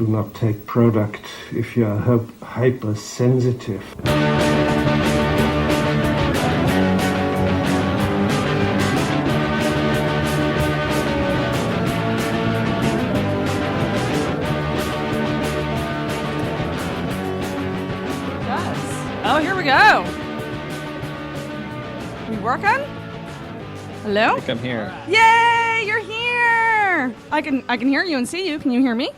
Do not take product if you are hypersensitive. Oh, here we go. We working? Hello? I think I'm here. Yay, you're here. I can hear you and see you. Can you hear me?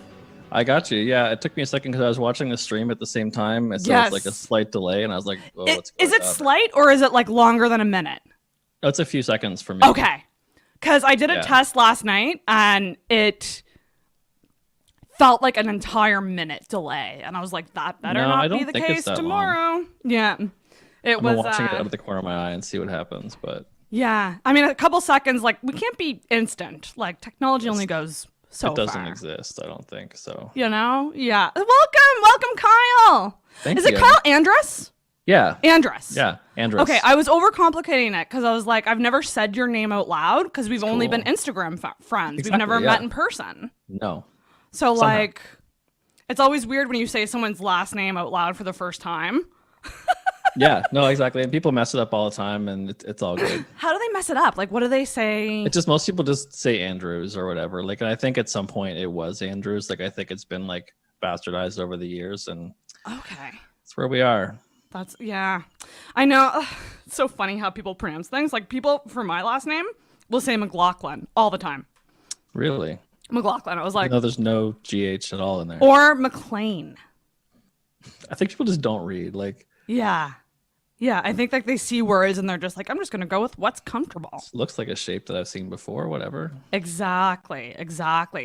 I got you. Yeah, it took me a second because I was watching the stream at the same time. So Yes. it's like a slight delay, and I was like, oh, what's going Is it on? slight or is it like longer than a minute? Oh, it's a few seconds for me. Okay. Because I did a test last night and it felt like an entire minute delay. And I was like, that better No, I not don't be the think it's case that tomorrow. long. Yeah. It I'm was watching it out of the corner of my eye and see what happens, but yeah. I mean, a couple seconds, like we can't be instant. Like technology only goes so far. it doesn't exist, I don't think so. You know? Yeah. Welcome, Kyle. Thank Is you. it Kyle Andrus? Yeah. Andrus. Yeah, Andrus. Okay, I was overcomplicating it because I was like, I've never said your name out loud because we've only cool. been Instagram friends. We've Exactly, never yeah. met in person. No. So Somehow. like, it's always weird when you say someone's last name out loud for the first time. Yeah, no, exactly. And people mess it up all the time, and it's all good. How do they mess it up? Like, what do they say? It's just most people just say Andrews or whatever. Like, and I think at some point it was Andrews. Like, I think it's been like bastardized over the years, and Okay. that's where we are. That's, yeah. I know. Ugh, it's so funny how people pronounce things. Like, people for my last name will say McLaughlin all the time. Really? McLaughlin. I was like, No, there's no GH at all in there. or McLean. I think people just don't read. Like, Yeah. Yeah, I think like they see words and they're just like, I'm just going to go with what's comfortable. looks like a shape that I've seen before, whatever. Exactly.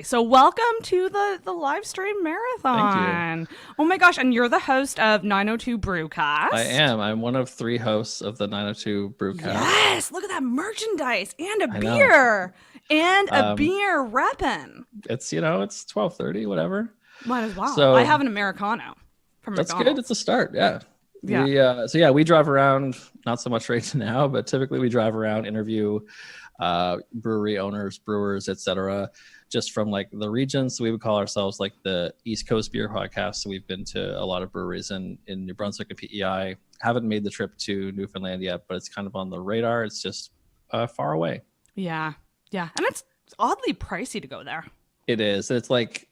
So welcome to the live stream marathon. Thank Oh my gosh, and you're the host of 902 Brewcast. I am. I'm one of 3 hosts of the 902 Brewcast. Yes, look at that merchandise and a I know. beer. And a beer reppin'. It's, it's 12:30, whatever. Might as well. So- I have an Americano from That's McDonald's. good. It's a start. Yeah. Yeah. We drive around, not so much right now, but typically we drive around, interview brewery owners, brewers, etc., just from like the region. So we would call ourselves like the East Coast Beer Podcast. So we've been to a lot of breweries in New Brunswick and PEI. Haven't made the trip to Newfoundland yet, but it's kind of on the radar. It's just far away. Yeah. And it's oddly pricey to go there. It is. It's like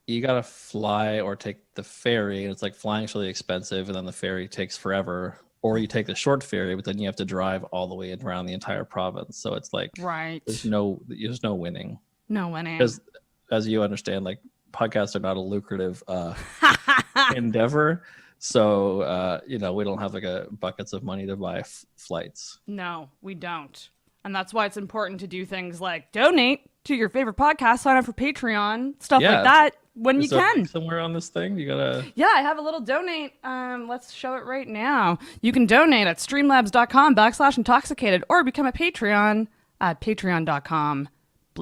you got to fly or take the ferry, and it's like flying's really expensive, and then the ferry takes forever. Or you take the short ferry, but then you have to drive all the way around the entire province. So it's like Right. there's no winning. No winning. Because as you understand, like podcasts are not a lucrative endeavor. So we don't have like buckets of money to buy flights. No, we don't. And that's why it's important to do things like donate to your favorite podcast, sign up for Patreon, stuff Yeah. like that when you Is there can. somewhere on this thing you gotta. Yeah, I have a little donate. Let's show it right now. You can donate at streamlabs.com/intoxicated or become a Patreon at patreon.com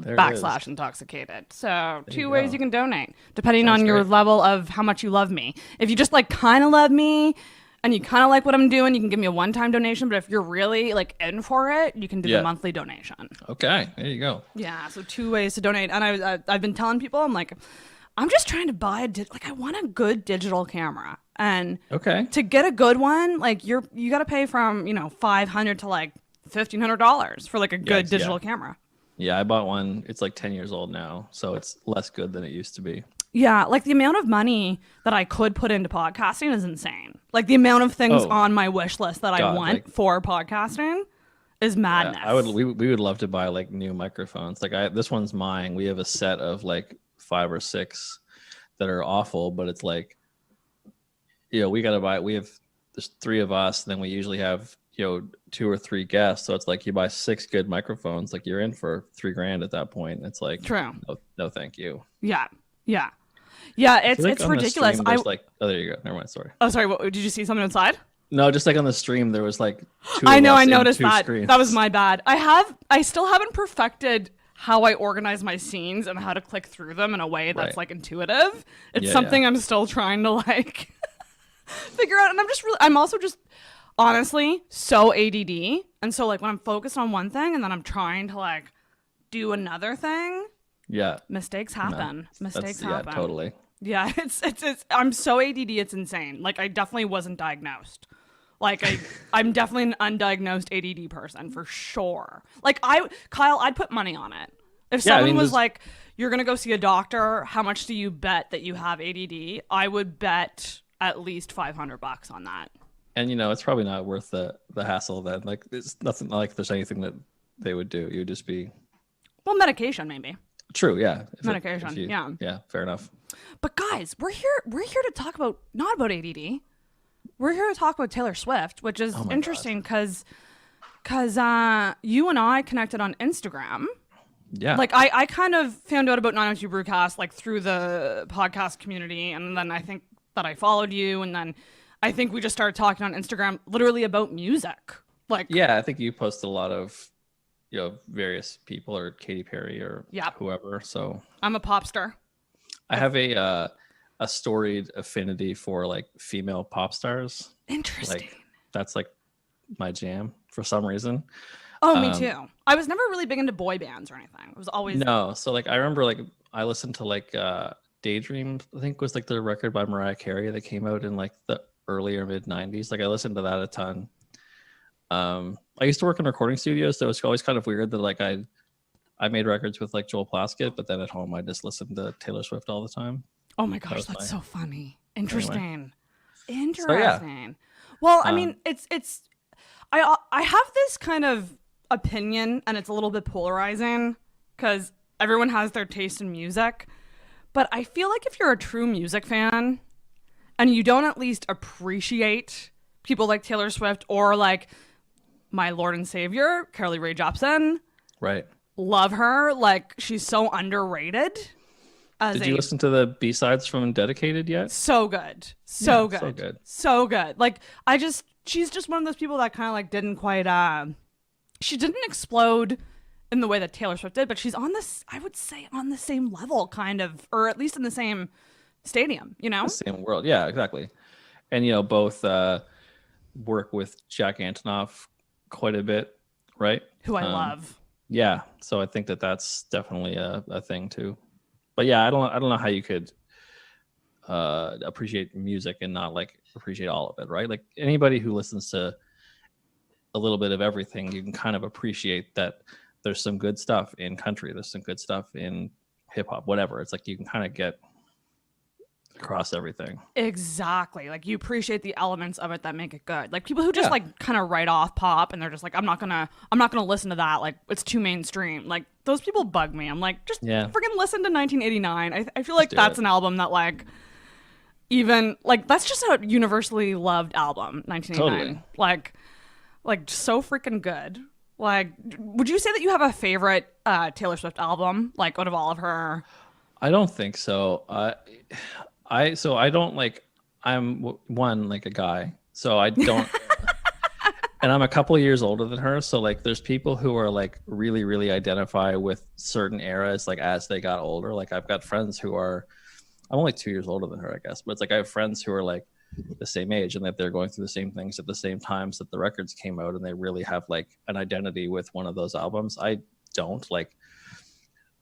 There it /intoxicated. So you two ways go. you can donate, depending Sounds on your great. level of how much you love me. If you just like kind of love me and you kind of like what I'm doing, you can give me a one-time donation. But if you're really like in for it, you can do Yeah. the monthly donation. Okay, there you go. Yeah, so 2 ways to donate. And I've been telling people, I'm like, I'm just trying to buy I want a good digital camera. And Okay. to get a good one, like you got to pay from, $500 to like $1,500 for like a good Yes, digital yeah. camera. Yeah, I bought one. It's like 10 years old now, so it's less good than it used to be. Yeah, like the amount of money that I could put into podcasting is insane. Like the amount of things Oh. on my wish list that I God, want like- for podcasting is madness. We would love to buy like new microphones. Like this one's mine. We have a set of like 5 or 6 that are awful, but it's like, we got to buy. There's 3 of us, and then we usually have 2 or 3 guests. So it's like you buy 6 good microphones, like you're in for $3,000 at that point. It's like, True. No, thank you. Yeah, I feel like it's on the ridiculous. stream, there's oh, there you go. Never mind. Sorry. Oh, sorry. What, did you see something inside? No, just like on the stream, there was like 2 I of know. us I in noticed 2 that. screens. That was my bad. I still haven't perfected how I organize my scenes and how to click through them in a way that's Right. like intuitive. It's Yeah, something yeah. I'm still trying to like figure out. And I'm also just honestly so ADD. And so like when I'm focused on one thing and then I'm trying to like do another thing, Yeah. mistakes happen. Mistakes Yeah, happen. totally. Yeah, it's I'm so ADD, it's insane. Like, I definitely wasn't diagnosed. Like, I'm definitely an undiagnosed ADD person for sure. Like, Kyle, I'd put money on it. If someone was like, you're going to go see a doctor, how much do you bet that you have ADD? I would bet at least $500 on that. And, it's probably not worth the hassle then. Like, it's nothing like there's anything that they would do. You would just be... Well, medication, maybe. True, yeah. Medication, yeah. Yeah, fair enough. But guys, we're here to talk about, not about ADD. We're here to talk about Taylor Swift, which is interesting because you and I connected on Instagram. Yeah. Like, I kind of found out about 902 Brewcast, like, through the podcast community, and then I think that I followed you, and then I think we just started talking on Instagram literally about music. Like, yeah, I think you posted a lot of, various people, or Katy Perry or whoever. So I'm a pop star. I have a storied affinity for like female pop stars. Interesting. Like, that's like my jam for some reason. Oh, me too. I was never really big into boy bands or anything. It was always no. So like I remember like I listened to like Daydream, I think was like the record by Mariah Carey that came out in like the earlier mid 90s. Like I listened to that a ton. I used to work in recording studios, so it's always kind of weird that like I made records with like Joel Plaskett, but then at home I just listened to Taylor Swift all the time. Oh my gosh, that's so funny. Interesting. Anyway. Interesting. Well, I mean, it's I have this kind of opinion, and it's a little bit polarizing because everyone has their taste in music. But I feel like if you're a true music fan and you don't at least appreciate people like Taylor Swift or like my Lord and Savior, Carly Rae Jepsen, right? Love her. Like, she's so underrated. Did you listen to the B-sides from Dedicated yet? So good. So good. Like, she's just one of those people that kind of like didn't quite, she didn't explode in the way that Taylor Swift did, but she's on this, I would say, on the same level kind of, or at least in the same stadium, The same world. Yeah, exactly. And, both work with Jack Antonoff quite a bit, right? Who I love. Yeah. So I think that that's definitely a thing too. But yeah, I don't know how you could appreciate music and not like appreciate all of it, right? Like anybody who listens to a little bit of everything, you can kind of appreciate that there's some good stuff in country, there's some good stuff in hip hop, whatever. It's like you can kind of get across everything. Exactly. Like you appreciate the elements of it that make it good. Like people who just like kind of write off pop and they're just like, I'm not gonna listen to that. Like it's too mainstream. Like those people bug me. I'm like, just freaking listen to 1989. I feel like that's an album that like even like that's just a universally loved album. 1989. Totally. Like so freaking good. Like, would you say that you have a favorite Taylor Swift album? Like out of all of her? I don't think so. I don't like, I'm one, like a guy, so I don't, and I'm a couple of years older than her. So like, there's people who are like really, really identify with certain eras, like as they got older. Like I've got friends who are, I'm only 2 years older than her, I guess, but it's like, I have friends who are like the same age and that they're going through the same things at the same times that the records came out. And they really have like an identity with one of those albums. I don't. Like,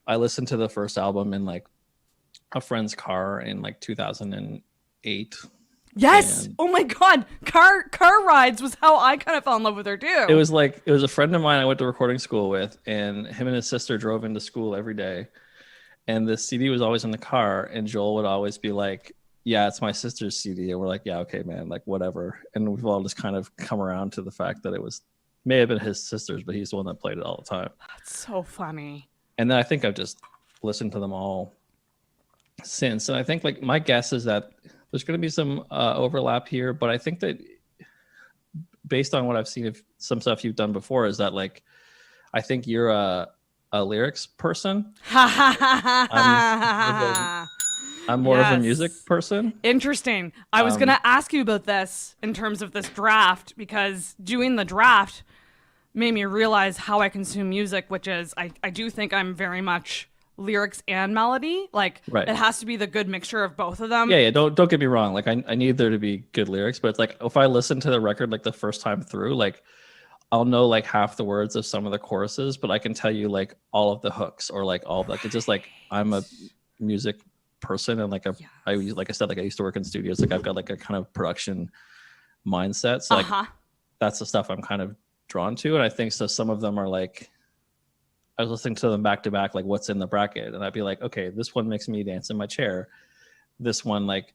I listened to the first album in like a friend's car in like 2008. Yes. Oh my God. Car rides was how I kind of fell in love with her too. It was a friend of mine I went to recording school with, and him and his sister drove into school every day. And the CD was always in the car, and Joel would always be like, yeah, it's my sister's CD. And we're like, yeah, okay, man, like whatever. And we've all just kind of come around to the fact that it may have been his sister's, but he's the one that played it all the time. That's so funny. And then I think I've just listened to them all since. And I think like my guess is that there's going to be some overlap here, but I think that based on what I've seen of some stuff you've done before is that like, I think you're a lyrics person. I'm more of a music person. Interesting. I was going to ask you about this in terms of this draft, because doing the draft made me realize how I consume music, which is I do think I'm very much lyrics and melody. Like It has to be the good mixture of both of them. Yeah. Don't get me wrong. Like I need there to be good lyrics, but it's like if I listen to the record like the first time through, like I'll know like half the words of some of the choruses, but I can tell you like all of the hooks or like all of that. It's just like I'm a music person and like I used to work in studios. Like I've got like a kind of production mindset. So like that's the stuff I'm kind of drawn to. And I think so some of them are like, I was listening to them back to back, like what's in the bracket. And I'd be like, okay, this one makes me dance in my chair. This one, like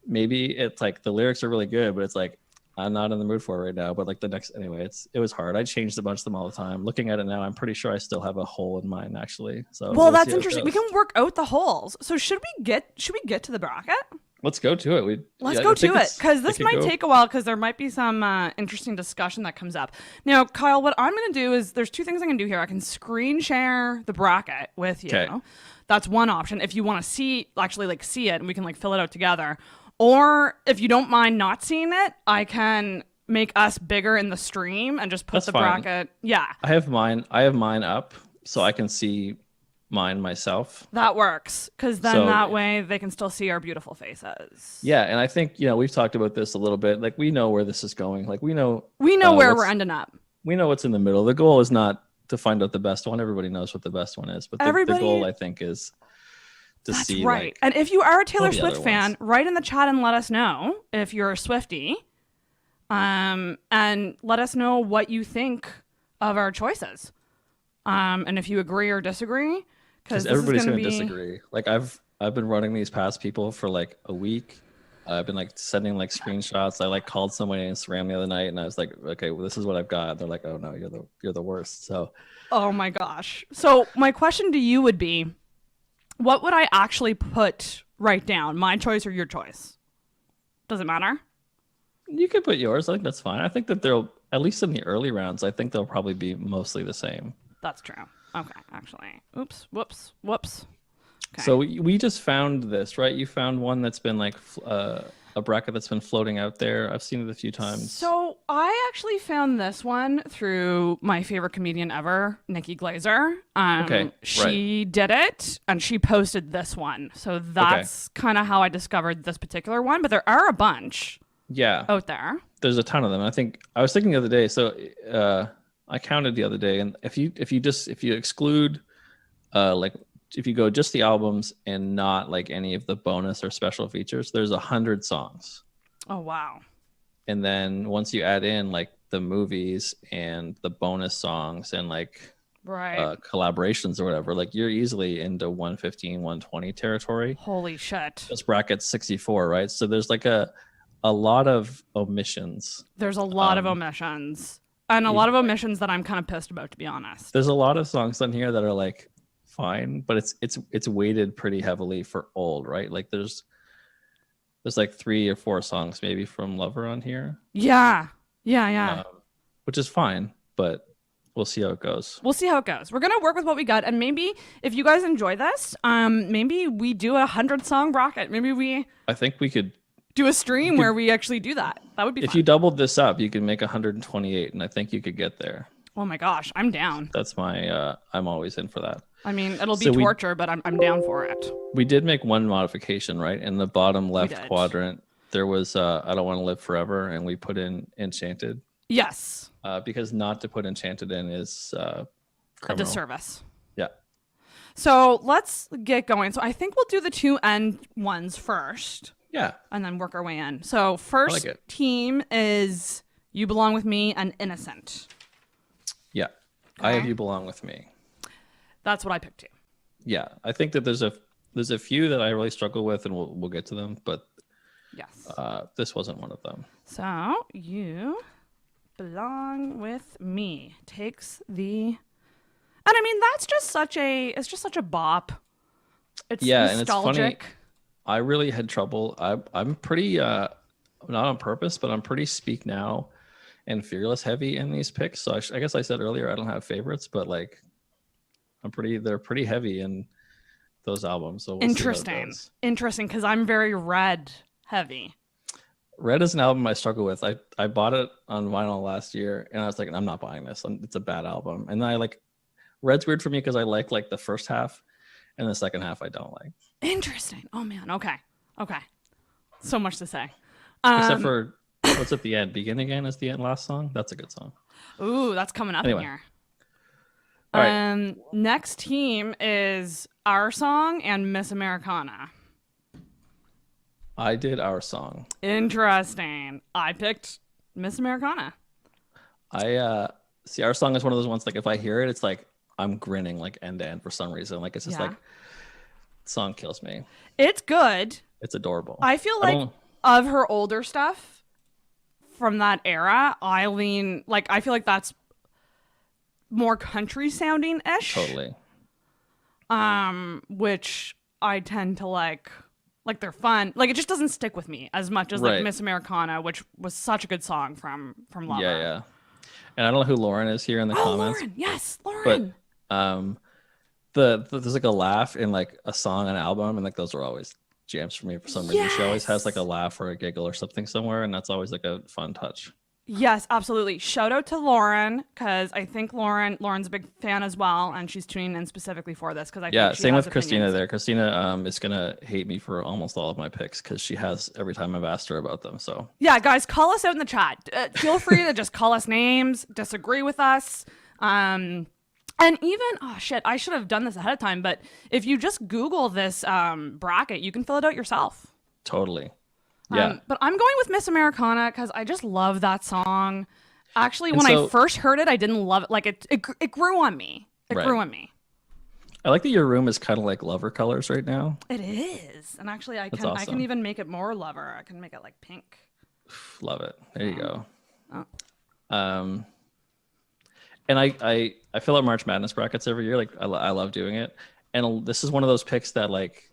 maybe it's like the lyrics are really good, but it's like, I'm not in the mood for it right now. But like the next, anyway, it was hard. I changed a bunch of them all the time. Looking at it now, I'm pretty sure I still have a hole in mine actually. So well, that's interesting. We can work out the holes. So should we get to the bracket? Let's go to it. Let's go to it, because this might take a while, because there might be some interesting discussion that comes up. Now, Kyle, what I'm going to do is there's two things I can do here. I can screen share the bracket with you. Okay. That's one option. If you want to see it, and we can like fill it out together. Or if you don't mind not seeing it, I can make us bigger in the stream and just put the bracket. Yeah. I have mine up so I can see mine myself. That works, because then that way they can still see our beautiful faces. Yeah, and I think we've talked about this a little bit. Like we know where this is going. Like we know where we're ending up. We know what's in the middle. The goal is not to find out the best one. Everybody knows what the best one is, but the goal I think is to see. That's right. Like, and if you are a Taylor Swift fan, write in the chat and let us know if you're a Swiftie, and let us know what you think of our choices, and if you agree or disagree. Because everybody's going to disagree. Like I've been running these past people for like a week. I've been like sending like screenshots. I like called somebody on Instagram the other night, and I was like, okay, well, this is what I've got. They're like, oh no, you're the worst. So, oh my gosh. So my question to you would be, what would I actually put right down? My choice or your choice? Does it matter? You could put yours. I think that's fine. I think that they'll, at least in the early rounds, I think they'll probably be mostly the same. That's true. Okay, actually. Oops, whoops. Okay. So we just found this, right? You found one that's been like a bracket that's been floating out there. I've seen it a few times. So I actually found this one through my favorite comedian ever, Nikki Glazer. She did it, and she posted this one. So that's kind of how I discovered this particular one. But there are a bunch out there. There's a ton of them. I was thinking the other day, so I counted the other day, and if you exclude if you go just the albums and not like any of the bonus or special features, there's 100 songs. Oh wow. And then once you add in like the movies and the bonus songs and like collaborations or whatever, like you're easily into 115, 120 territory. Holy shit. This bracket's 64, right? So there's like a lot of omissions. There's a lot of omissions. And a lot of omissions that I'm kind of pissed about, to be honest. There's a lot of songs on here that are like fine, but it's weighted pretty heavily for old, right? Like there's like 3 or 4 songs maybe from Lover on here. Yeah. Which is fine, but we'll see how it goes. We're gonna work with what we got, and maybe if you guys enjoy this, maybe we do a 100-song bracket. I think we could do a stream where we actually do that. That would be fun. If you doubled this up, you can make 128, and I think you could get there. Oh my gosh, I'm down. That's my I'm always in for that. I mean, it'll be torture, but I'm down for it. We did make one modification, right? In the bottom left quadrant, there was I Don't Want to Live Forever, and we put in Enchanted. Yes. Because not to put Enchanted in is a disservice. Yeah. So let's get going. So I think we'll do the 2 end ones first. Yeah. And then work our way in. So first team is You Belong With Me and Innocent. Yeah. Okay. I Have You Belong With Me. That's what I picked too. Yeah. I think that there's a few that I really struggle with, and we'll get to them, but yes. This wasn't one of them. So You Belong With Me takes the, and I mean it's just such a bop. It's nostalgic. And it's funny. I really had trouble. I'm pretty not on purpose, but I'm pretty Speak Now and Fearless heavy in these picks. So I guess I said earlier I don't have favorites, but like they're pretty heavy in those albums. So we'll Interesting, because I'm very Red heavy. Red is an album I struggle with. I bought it on vinyl last year, and I was like, I'm not buying this. It's a bad album. And then Red's weird for me because I like the first half, and the second half I don't like. Interesting. Oh man. Okay. So much to say. Except for what's at the end. Begin Again is the last song. That's a good song. Ooh, that's coming up in here. All right. Next team is Our Song and Miss Americana. I did Our Song. Interesting. I picked Miss Americana. I see, Our Song is one of those ones, like, if I hear it, it's like I'm grinning like end to end for some reason. Like, it's just like, the song kills me. It's good. It's adorable. I feel like of her older stuff from that era, I feel like that's more country sounding ish. Totally. Which I tend to like they're fun. Like, it just doesn't stick with me as much as like Miss Americana, which was such a good song from Lover. Yeah. And I don't know who Lauren is here in the comments. Lauren. Yes, Lauren. But there's like a laugh in like a song, an album, and like those are always jams for me for some reason. She always has like a laugh or a giggle or something somewhere, and that's always like a fun touch. Yes, absolutely. Shout out to Lauren, because I think Lauren's a big fan as well, and she's tuning in specifically for this because I think she same has with Christina opinions. there. Christina is gonna hate me for almost all of my picks because she has every time I've asked her about them. So yeah, guys, call us out in the chat. Feel free to just call us names, disagree with us, and even I should have done this ahead of time, but if you just Google this bracket, you can fill it out yourself. Totally. Yeah. But I'm going with Miss Americana because I just love that song. Actually, when I first heard it, I didn't love it. Like, it grew on me. It grew on me. I like that your room is kind of like Lover colors right now. It is. And actually, I That's awesome. I can even make it more Lover. I can make it like pink. Love it. There you go. Oh. And I fill out March Madness brackets every year. Like, I love doing it. And this is one of those picks that like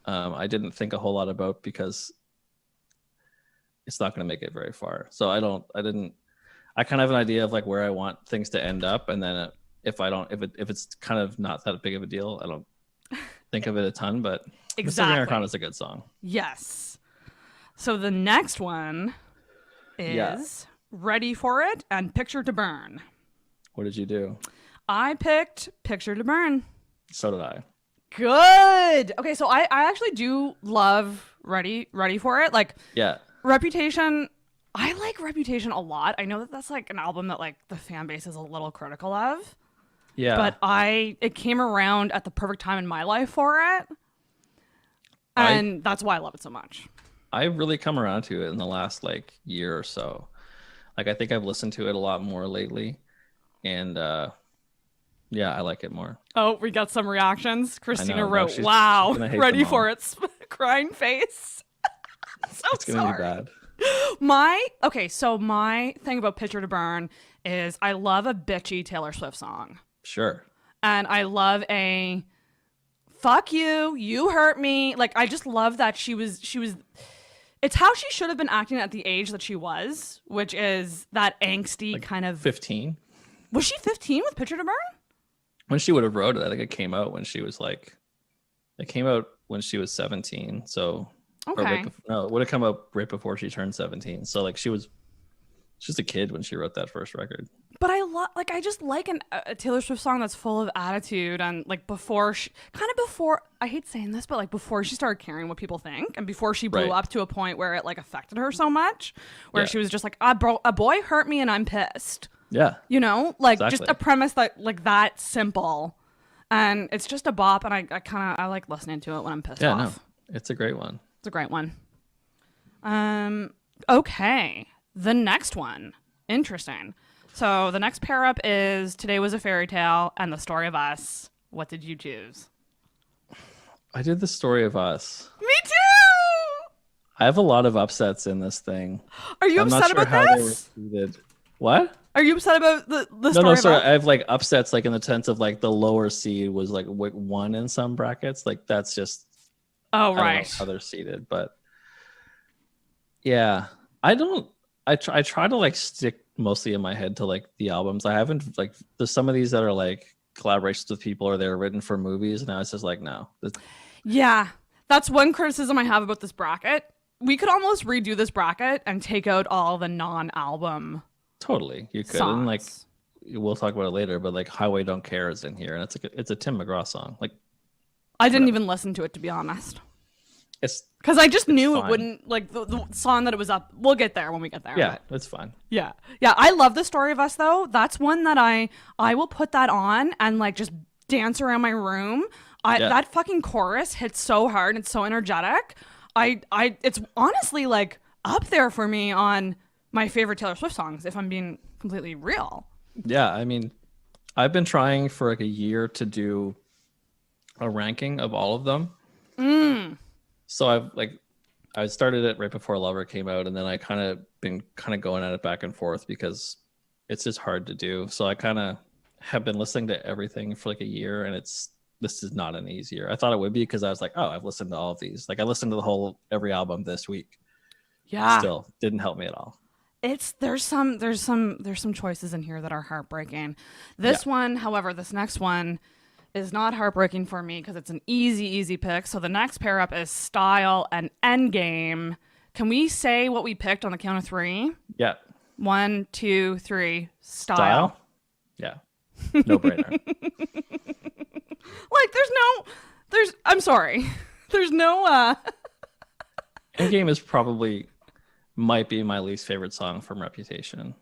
I didn't think a whole lot about because it's not going to make it very far. So I kind of have an idea of like where I want things to end up. And then if it's kind of not that big of a deal, I don't think of it a ton, but Miss Americana is a good song. Yes. So the next one is Ready for It and Picture to Burn. What did you do? I picked Picture to Burn. So did I. Good. Okay, so I actually do love Ready for It. Like, Reputation, I like Reputation a lot. I know that that's like an album that like the fan base is a little critical of. Yeah. But it came around at the perfect time in my life for it. And that's why I love it so much. I've really come around to it in the last like year or so. Like, I think I've listened to it a lot more lately. And I like it more. Oh, we got some reactions. Christina wrote, wow, Ready for It, crying face. It's gonna be bad. My thing about Picture to Burn is I love a bitchy Taylor Swift song. Sure. And I love a fuck you, you hurt me. Like, I just love that she was it's how she should have been acting at the age that she was, which is that angsty like kind of 15. Was she 15 with Picture to Burn? When she would have wrote it, I think it came out when she was 17. So okay. It would have come out right before she turned 17. So like she's a kid when she wrote that first record. But I just like a Taylor Swift song that's full of attitude and like before, I hate saying this, but like before she started caring what people think and before she blew up to a point where it like affected her so much, where she was just like, a boy hurt me and I'm pissed. Yeah. You know, like just a premise that like that simple, and it's just a bop, and I like listening to it when I'm pissed off. No, it's a great one. It's a great one. Okay. The next one. Interesting. So the next pair up is Today Was a Fairy Tale and The Story of Us. What did you choose? I did The Story of Us. Me too! I have a lot of upsets in this thing. Are you upset about this? What? Are you upset about the story? No, sorry. I have like upsets like in the sense of like the lower seed was like one in some brackets. Like that's just I don't know how they're seated, but yeah, I try to like stick mostly in my head to like the albums. I haven't like there's some of these that are like collaborations with people or they're written for movies. And I was just like, no. Yeah, that's one criticism I have about this bracket. We could almost redo this bracket and take out all the non-album. Totally, you could. Songs. And like we'll talk about it later, but like Highway Don't Care is in here, and it's a Tim McGraw song. Like I didn't even listen to it, to be honest. It's because I just knew it wouldn't like the song that it was up. We'll get there when we get there. Yeah, it's fine. Yeah. I love The Story of Us though. That's one that I will put that on and like just dance around my room. That fucking chorus hits so hard. It's so energetic. It's honestly like up there for me on my favorite Taylor Swift songs, if I'm being completely real. Yeah, I mean, I've been trying for like a year to do a ranking of all of them. So I started it right before Lover came out, and then I been going at it back and forth because it's just hard to do. So I kind of have been listening to everything for like a year, and this is not an easier. I thought it would be because I was like, oh, I've listened to all of these. Like I listened to every album this week. Yeah. Still didn't help me at all. There's some choices in here that are heartbreaking. This one, however, this next one is not heartbreaking for me because it's an easy pick. So the next pair up is Style and Endgame. Can we say what we picked on the count of 3? Yeah. 1, 2, 3. Style. Yeah. No brainer. Like I'm sorry. There's no Endgame is might be my least favorite song from Reputation.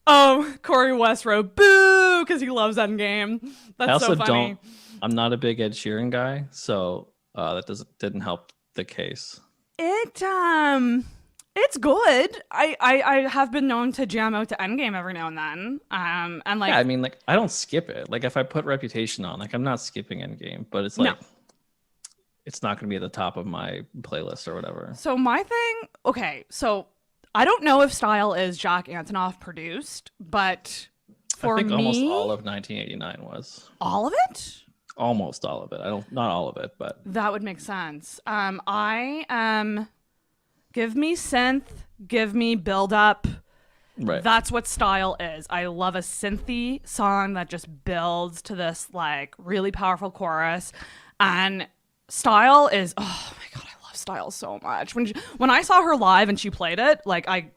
Oh, Corey Westrow, boo, because he loves Endgame. That's I also so funny. I'm not a big Ed Sheeran guy, so that didn't help the case. It's good. I have been known to jam out to Endgame every now and then. And like, yeah, I mean, like I don't skip it. Like if I put Reputation on, like I'm not skipping Endgame, but it's like it's not going to be at the top of my playlist or whatever. So my thing, okay, so I don't know if Style is Jack Antonoff produced, but for I think me, almost all of 1989 was. All of it? Almost all of it. Not all of it, but that would make sense. I am give me synth, give me build up. Right. That's what Style is. I love a synthy song that just builds to this like really powerful chorus, and Style is, oh my god, I love Style so much. When I saw her live and she played it, like I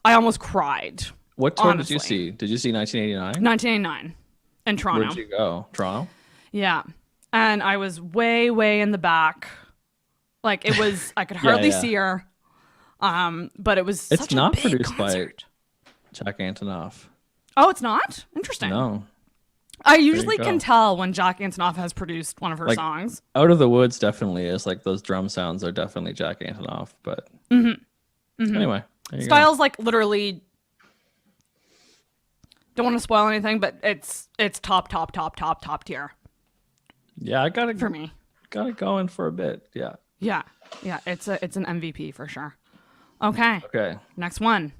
almost cried. What tour honestly. did you see? Did you see 1989? 1989 in Toronto. Where'd you go? Toronto? Yeah. And I was way in the back. Like it was, I could hardly see her. But it was such a big produced concert. by Jack Antonoff. Oh, it's not? Interesting. No. I usually can tell when Jack Antonoff has produced one of her songs. Out of the Woods definitely is. Like those drum sounds are definitely Jack Antonoff. But anyway, Style's like literally. Don't want to spoil anything, but it's top tier. Yeah, I got it for me. Got it going for a bit. Yeah. Yeah. It's an MVP for sure. Okay. Next one.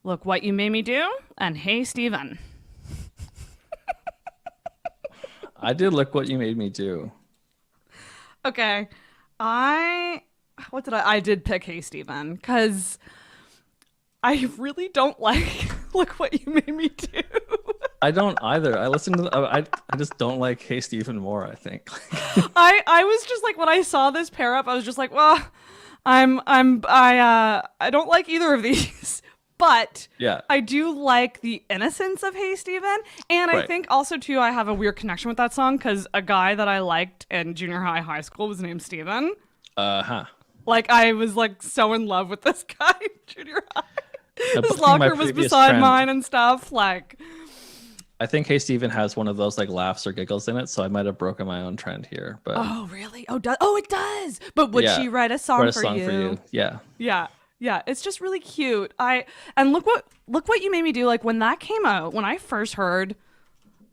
Look What You Made Me Do and Hey Stephen. I did Look What You Made Me Do. Okay. I did pick Hey Stephen because I really don't like Look What You Made Me Do. I don't either. I listened to I just don't like Hey Stephen more, I think. I was just like, when I saw this pair up, I was just like, well, I don't like either of these. But yeah, I do like the innocence of Hey Stephen. And I think also, too, I have a weird connection with that song because a guy that I liked in junior high school was named Steven. Like, I was, like, so in love with this guy in junior high. His locker was beside mine and stuff. Like, I think Hey Stephen has one of those, like, laughs or giggles in it, so I might have broken my own trend here. But oh, really? Oh, it does. But would she write a song for you? Yeah. Yeah, it's just really cute. And look what you made me do. Like when that came out, when I first heard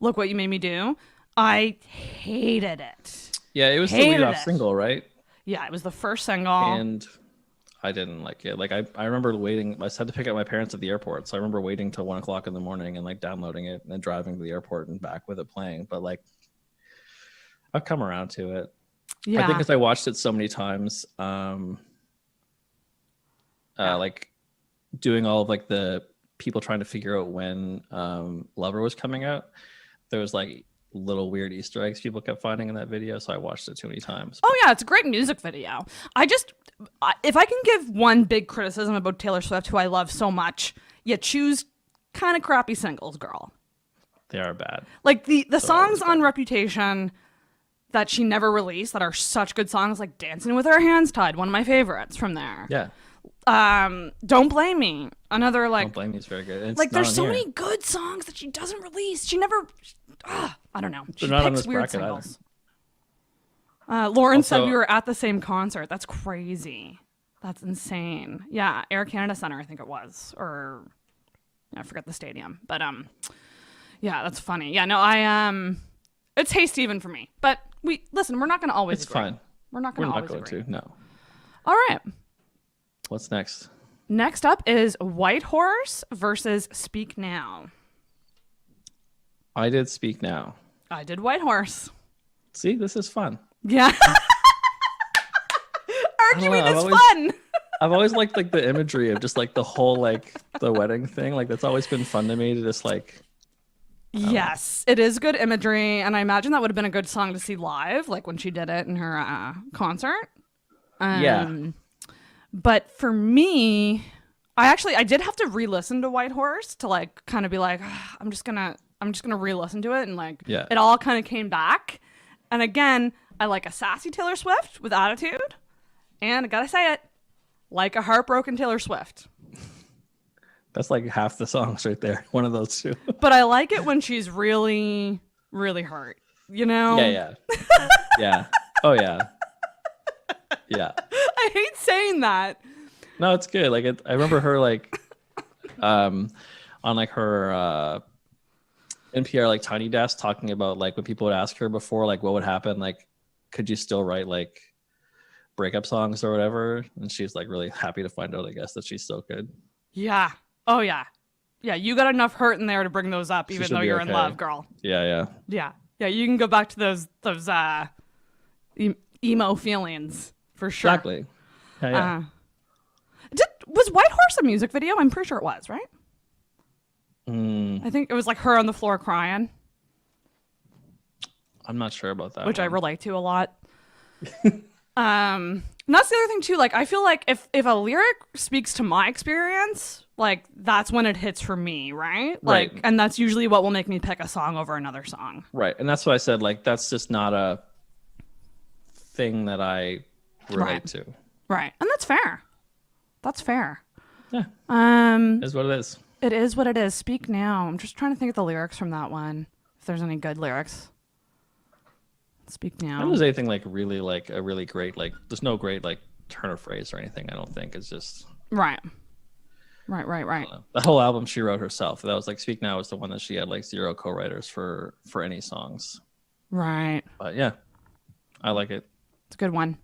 "Look What You Made Me Do," I hated it. Yeah, it was the lead-off single, right? Yeah, it was the first single, and I didn't like it. Like I remember waiting. I had to pick up my parents at the airport, so I remember waiting till 1:00 in the morning and like downloading it and then driving to the airport and back with it playing. But like, I've come around to it. Yeah, I think because I watched it so many times. Like doing all of like the people trying to figure out when Lover was coming out, there was like little weird Easter eggs people kept finding in that video, so I watched it too many times. Oh yeah, it's a great music video. If I can give one big criticism about Taylor Swift, who I love so much, you choose kind of crappy singles, girl. They are bad. Like the songs on Reputation that she never released that are such good songs, like Dancing with Our Hands Tied, one of my favorites from there. Yeah. Don't Blame Me, another like Don't Blame Me is very good. It's like there's so many good songs that she doesn't release. She never I don't know. She picks weird singles. Lauren said we were at the same concert. That's crazy. That's insane. Yeah, Air Canada Centre, I think it was, or I forget the stadium. But yeah, that's funny. Yeah, no, it's hasty even for me. But we're not going to always. It's agree. fine. We're not going to always agree. No. All right. What's next? Next up is White Horse versus Speak Now. I did Speak Now. I did White Horse. See, this is fun. Yeah. Arguing is fun. I've always liked like the imagery of just like the whole like the wedding thing. Like that's always been fun to me to just like. Yes, it is good imagery, and I imagine that would have been a good song to see live, like when she did it in her concert. Yeah. But for me, I did have to re-listen to White Horse to like kind of be like, I'm just gonna re-listen to it, and like it all kind of came back. And again, I like a sassy Taylor Swift with attitude. And I gotta say it, like a heartbroken Taylor Swift. That's like half the songs right there. One of those two. But I like it when she's really, really hurt. You know? Yeah. Yeah. Oh yeah. Yeah. I hate saying that. No, it's good. Like I remember her like, on like her NPR like Tiny Desk talking about like when people would ask her before like what would happen, like could you still write like breakup songs or whatever, and she's like really happy to find out, I guess, that she's so good. Yeah. Oh yeah. Yeah, you got enough hurt in there to bring those up, even though you're in love, girl. Yeah. Yeah, you can go back to those emo feelings for sure. Exactly. Yeah. Was White Horse a music video? I'm pretty sure it was, right? I think it was like her on the floor crying. I'm not sure about that. Which I relate to a lot. And that's the other thing too. Like, I feel like if a lyric speaks to my experience, like that's when it hits for me, right? Like, and that's usually what will make me pick a song over another song. Right, and that's what I said. Like, that's just not a thing that I relate to. Right, and that's fair. That's fair. Yeah. Is what it is. It is what it is. Speak Now. I'm just trying to think of the lyrics from that one. If there's any good lyrics. Speak Now. I don't think there's anything like really like a really great like. There's no great like turn of phrase or anything. I don't think it's just right. The whole album she wrote herself. That was like Speak Now was the one that she had like 0 co-writers for any songs. Right. But yeah, I like it. It's a good one.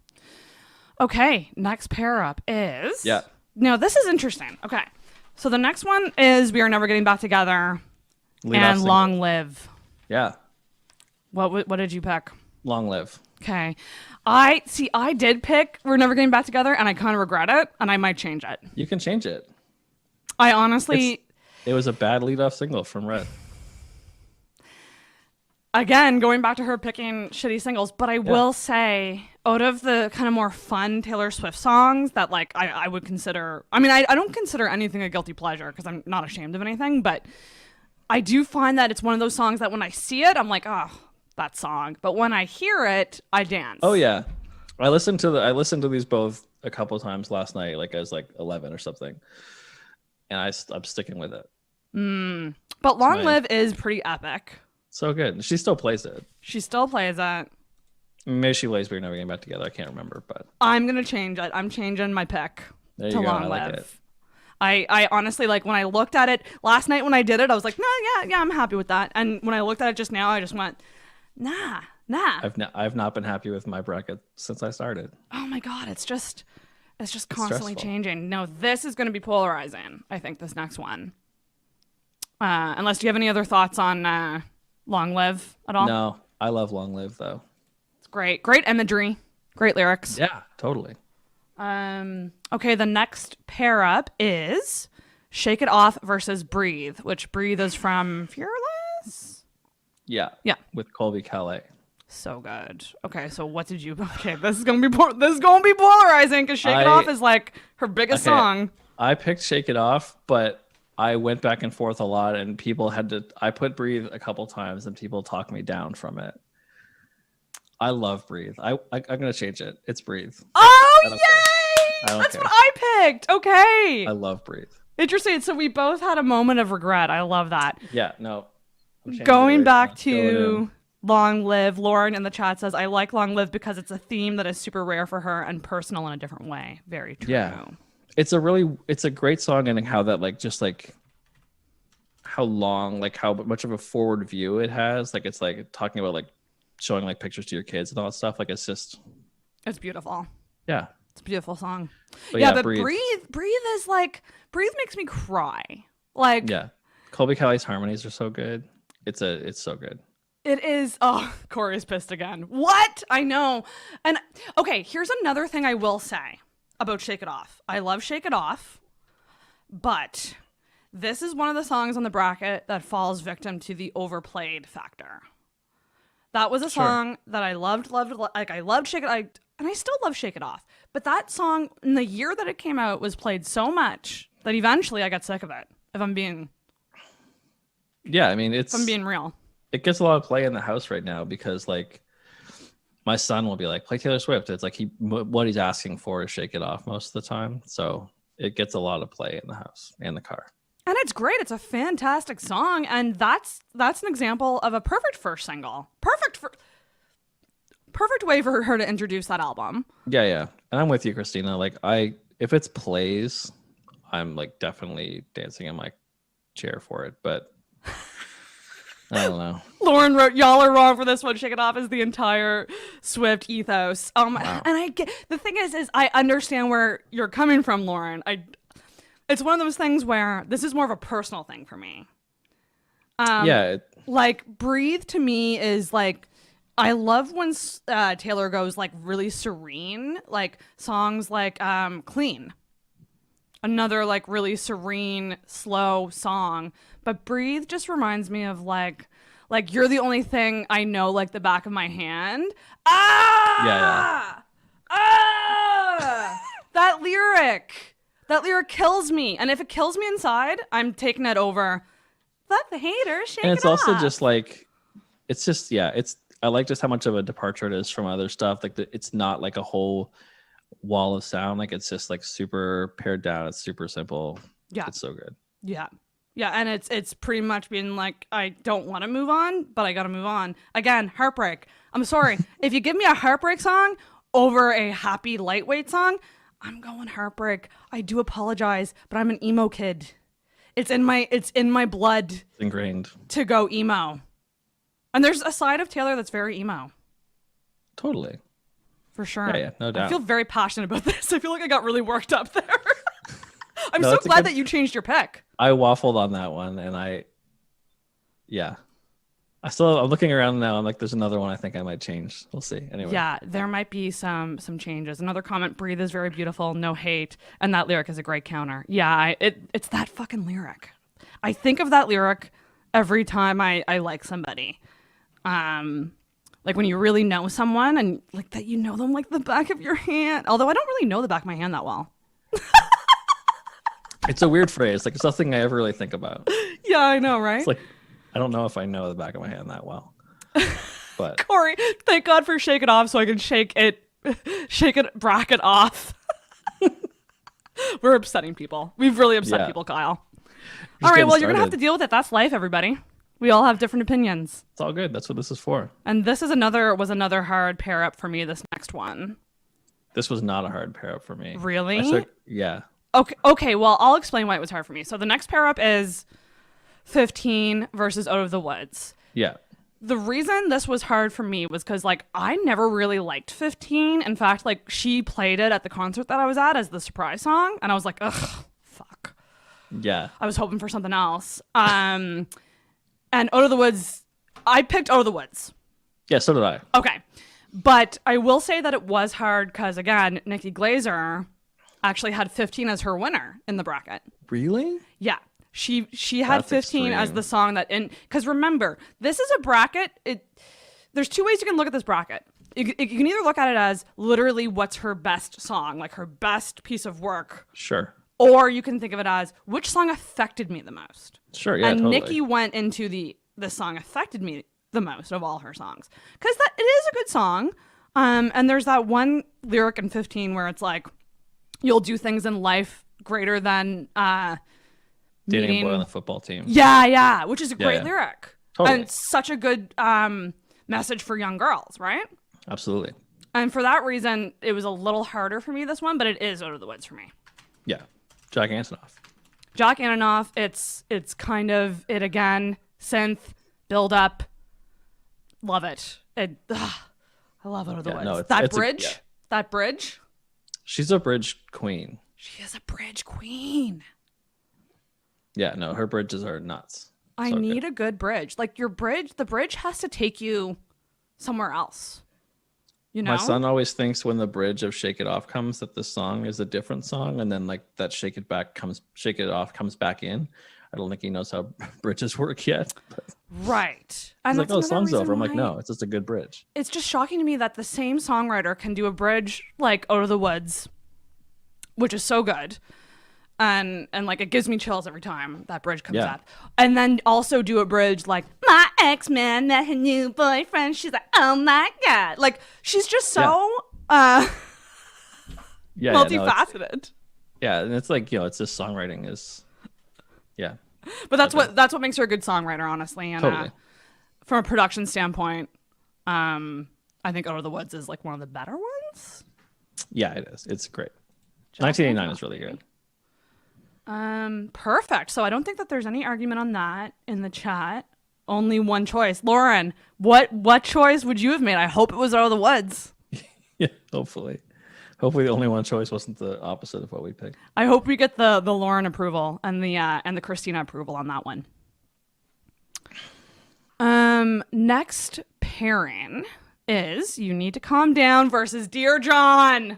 Okay, next pair up is Now this is interesting. Okay, so the next one is We Are Never Getting Back Together and Long Live. Yeah. What did you pick? Long Live. Okay. I did pick We're Never Getting Back Together, and I kind of regret it, and I might change it. You can change it. I honestly... It was a bad lead-off single from Red. Again, going back to her picking shitty singles, but I will say, out of the kind of more fun Taylor Swift songs that like I would consider... I mean, I don't consider anything a guilty pleasure because I'm not ashamed of anything, but I do find that it's one of those songs that when I see it, I'm like, oh... that song, but when I hear it, I dance. Oh yeah, I listened to these both a couple times last night. Like I was like 11 or something, and I'm sticking with it. But Long Live is pretty epic. So good. She still plays it. Maybe she plays We're Never Getting Back Together. I can't remember, but I'm gonna change it. I'm changing my pick to Long Live. Like it. I honestly, like, when I looked at it last night when I did it, I was like, no, yeah, I'm happy with that. And when I looked at it just now, I just went, Nah. I've not been happy with my bracket since I started. Oh my god, it's just constantly changing. No, this is going to be polarizing. I think this next one. Unless, do you have any other thoughts on Long Live at all? No, I love Long Live though. It's great imagery, great lyrics. Yeah, totally. Okay, the next pair up is Shake It Off versus Breathe, which Breathe is from Fearless. Yeah. With Colby Calais. So good. Okay, so what did you? Okay, this is gonna be polarizing because Shake It Off is like her biggest song. I picked Shake It Off, but I went back and forth a lot, and people had to. I put Breathe a couple times, and people talked me down from it. I love Breathe. I'm gonna change it. It's Breathe. Oh yay! That's what I picked. Okay. I love Breathe. Interesting. So we both had a moment of regret. I love that. Yeah. No. Going back to Long Live. Lauren in the chat says, I like Long Live because it's a theme that is super rare for her and personal in a different way. Very true. Yeah. It's a great song, and how that like just like how long, like how much of a forward view it has. Like it's like talking about like showing like pictures to your kids and all that stuff. Like it's beautiful. Yeah. It's a beautiful song. But Breathe is like, Breathe makes me cry. Like, yeah. Colby Kelly's harmonies are so good. It's so good. It is. Oh, Corey's pissed again. What? I know. And okay, here's another thing I will say about Shake It Off. I love Shake It Off, but this is one of the songs on the bracket that falls victim to the overplayed factor. That was a song that I loved. Like I loved Shake It. And I still love Shake It Off. But that song, in the year that it came out, was played so much that eventually I got sick of it. If I'm being real. It gets a lot of play in the house right now because like my son will be like, play Taylor Swift. It's like what he's asking for is Shake It Off most of the time. So it gets a lot of play in the house and the car. And it's great. It's a fantastic song. And that's an example of a perfect first single. Perfect way for her to introduce that album. Yeah. And I'm with you, Christina. Like if it's plays, I'm like definitely dancing in my chair for it. But I don't know. Lauren wrote, y'all are wrong for this one. Shake It Off is the entire Swift ethos. Wow. And I get, the thing is I understand where you're coming from, Lauren. It's one of those things where this is more of a personal thing for me. Like Breathe to me is like, I love when Taylor goes like really serene, like songs like Clean. Another like really serene, slow song. But Breathe just reminds me of like You're the Only Thing I Know like the back of my hand. That lyric kills me. And if it kills me inside, I'm taking it over. Let the haters shake it off. And it's also just like, it's just, I like just how much of a departure it is from other stuff. Like it's not like a whole wall of sound. Like it's just like super pared down. It's super simple. Yeah. It's so good. Yeah. Yeah. And it's pretty much been like, I don't want to move on, but I got to move on. Again, heartbreak. I'm sorry. If you give me a heartbreak song over a happy lightweight song, I'm going heartbreak. I do apologize, but I'm an emo kid. It's in my blood. It's ingrained. To go emo. And there's a side of Taylor that's very emo. Totally. For sure. Yeah, no doubt. I feel very passionate about this. I feel like I got really worked up there. I'm so glad that you changed your pick. I waffled on that one, and I'm looking around now. I'm like, there's another one I think I might change. We'll see. Anyway. Yeah, there might be some changes. Another comment, Breathe is very beautiful, no hate. And that lyric is a great counter. Yeah, it's that fucking lyric. I think of that lyric every time I like somebody. Like when you really know someone and like that you know them like the back of your hand. Although I don't really know the back of my hand that well. It's a weird phrase. Like it's nothing I ever really think about. Yeah, I know, right? It's like I don't know if I know the back of my hand that well. But Corey, thank God for Shake It Off so I can shake it bracket off. We're upsetting people. We've really upset people, Kyle. All right, well, you're gonna have to deal with it. That's life, everybody. We all have different opinions. It's all good. That's what this is for. And this is another hard pair up for me. This next one. This was not a hard pair up for me. Really? Yeah. Okay. Well, I'll explain why it was hard for me. So the next pair up is 15 versus Out of the Woods. Yeah. The reason this was hard for me was because like I never really liked 15. In fact, like she played it at the concert that I was at as the surprise song, and I was like, ugh, fuck. Yeah. I was hoping for something else. And Out of the Woods, I picked Out of the Woods. Yeah, so did I. Okay. But I will say that it was hard because, again, Nikki Glaser actually had 15 as her winner in the bracket. Really? Yeah. She had 15 as the song that... Because remember, this is a bracket. There's two ways you can look at this bracket. You can either look at it as literally what's her best song, like her best piece of work. Sure. Or you can think of it as which song affected me the most. Sure, yeah, and totally. Nikki went into the song affected me the most of all her songs. Because it is a good song. And there's that one lyric in 15 where it's like, you'll do things in life greater than dating a boy on the football team. Yeah, which is a great lyric. Totally. And such a good message for young girls, right? Absolutely. And for that reason, it was a little harder for me, this one, but it is Out of the Woods for me. Yeah. Jack Antonoff. Jack Antonoff, it's kind of it again, synth, build up, love it. I love Out of the Woods. No, that bridge. She's a bridge queen. She is a bridge queen. Yeah, no, her bridges are nuts. I need a good bridge. Like the bridge has to take you somewhere else. You know? My son always thinks when the bridge of Shake It Off comes that the song is a different song, and then like that Shake It Off comes back in. I don't think he knows how bridges work yet. Right. And he's like, oh, the song's over. I'm like, no, it's just a good bridge. It's just shocking to me that the same songwriter can do a bridge like Out of the Woods, which is so good. And like it gives me chills every time that bridge comes up. And then also do a bridge like my ex-man met her new boyfriend. She's like, oh my God. Like she's just so multifaceted. And it's like, it's just songwriting is But that's what makes her a good songwriter, honestly. And totally. From a production standpoint, I think Out of the Woods is like one of the better ones. Yeah, it is. It's great. 1989 is really good. Perfect. So I don't think that there's any argument on that in the chat. Only one choice. Lauren, what choice would you have made? I hope it was Out of the Woods. Yeah, hopefully the only one choice wasn't the opposite of what we picked. I hope we get the Lauren approval and the Christina approval on that one. Next pairing is You Need to Calm Down versus Dear John.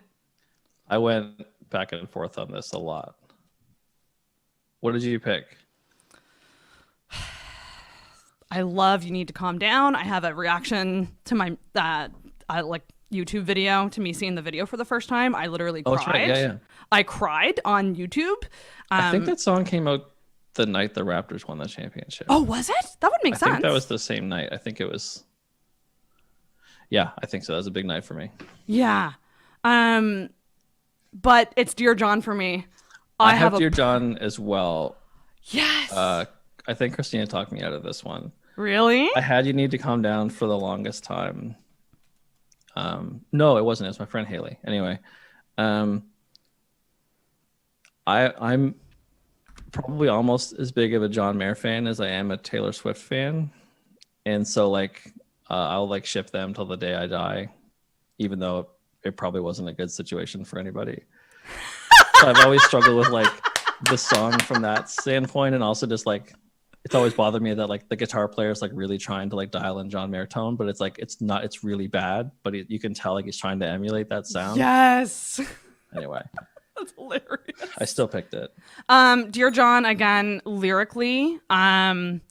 I went back and forth on this a lot. What did you pick? I love You Need to Calm Down. I have a reaction to my YouTube video, to me seeing the video for the first time. I literally cried. That's right. Yeah. I cried on YouTube. I think that song came out the night the Raptors won the championship. Oh, was it? That would make sense. I think that was the same night. I think it was. Yeah, I think so. That was a big night for me. Yeah. But it's Dear John for me. I have Dear John as well. Yes. I think Christina talked me out of this one. Really? I had You Need to Calm Down for the longest time. No, it wasn't. It was my friend Haley. Anyway, I'm probably almost as big of a John Mayer fan as I am a Taylor Swift fan, and so I'll like ship them till the day I die, even though it probably wasn't a good situation for anybody. So I've always struggled with like the song from that standpoint, and also just like it's always bothered me that like the guitar player is like really trying to like dial in John Mayer tone, but it's like it's really bad, but you can tell like he's trying to emulate that sound. Yes. Anyway, that's hilarious. I still picked it. Dear John, again, lyrically, I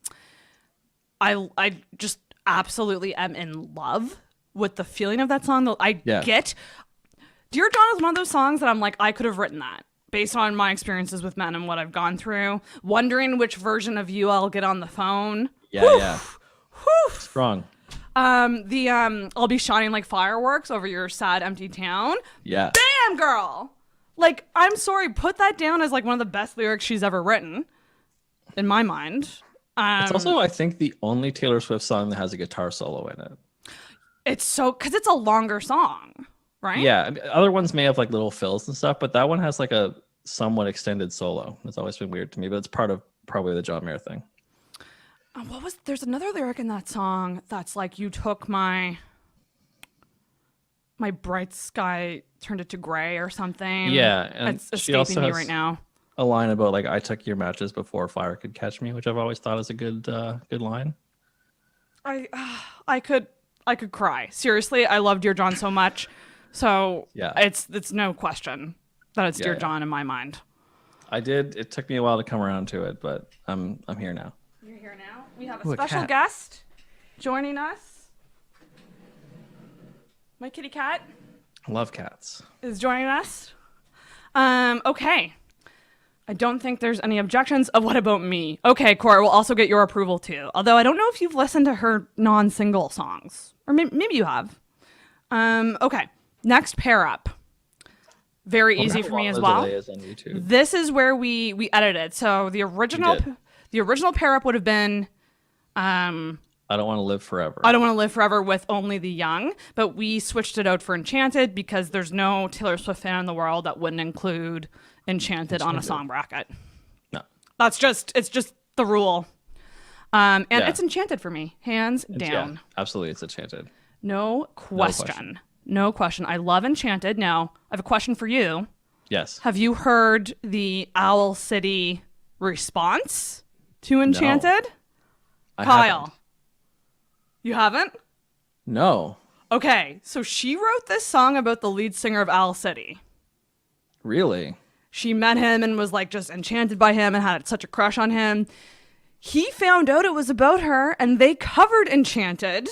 just absolutely am in love with the feeling of that song. Get Dear John is one of those songs that I'm like, I could have written that based on my experiences with men and what I've gone through, wondering which version of you I'll get on the phone. Yeah. Whew. Yeah. Whew. Strong. I'll be shining like fireworks over your sad, empty town. Yeah. Bam, girl. Like, I'm sorry, put that down as like one of the best lyrics she's ever written, in my mind. It's also, I think, the only Taylor Swift song that has a guitar solo in it. It's so, because it's a longer song, right? Yeah. I mean, other ones may have like little fills and stuff, but that one has like a somewhat extended solo. It's always been weird to me, but it's part of probably the John Mayer thing. There's another lyric in that song that's like, you took my bright sky, turned it to gray or something. Yeah. And it's escaping me right now. A line about like, I took your matches before fire could catch me, which I've always thought is a good line. I could cry. Seriously, I love Dear John so much. So yeah, it's no question that it's Dear John in my mind. It took me a while to come around to it, but I'm here now. You're here now. We have a special guest joining us. My kitty cat. I love cats. Is joining us. Okay. I don't think there's any objections. What about me? Okay, Cora, we'll also get your approval too. Although I don't know if you've listened to her non-single songs. Or maybe you have. Okay, next pair up. Very easy for me as well. This is where we edited. So the original pair up would have been I Don't Want to Live Forever. I Don't Want to Live Forever with Only the Young, but we switched it out for Enchanted because there's no Taylor Swift fan in the world that wouldn't include Enchanted on a song bracket. No. It's just the rule. And it's Enchanted for me, hands down. Yeah, absolutely, it's Enchanted. No question. No question. I love Enchanted. Now, I have a question for you. Yes. Have you heard the Owl City response to Enchanted? No, Kyle. haven't. You haven't? No. Okay, so she wrote this song about the lead singer of Owl City. Really? She met him and was like just enchanted by him and had such a crush on him. He found out it was about her and they covered Enchanted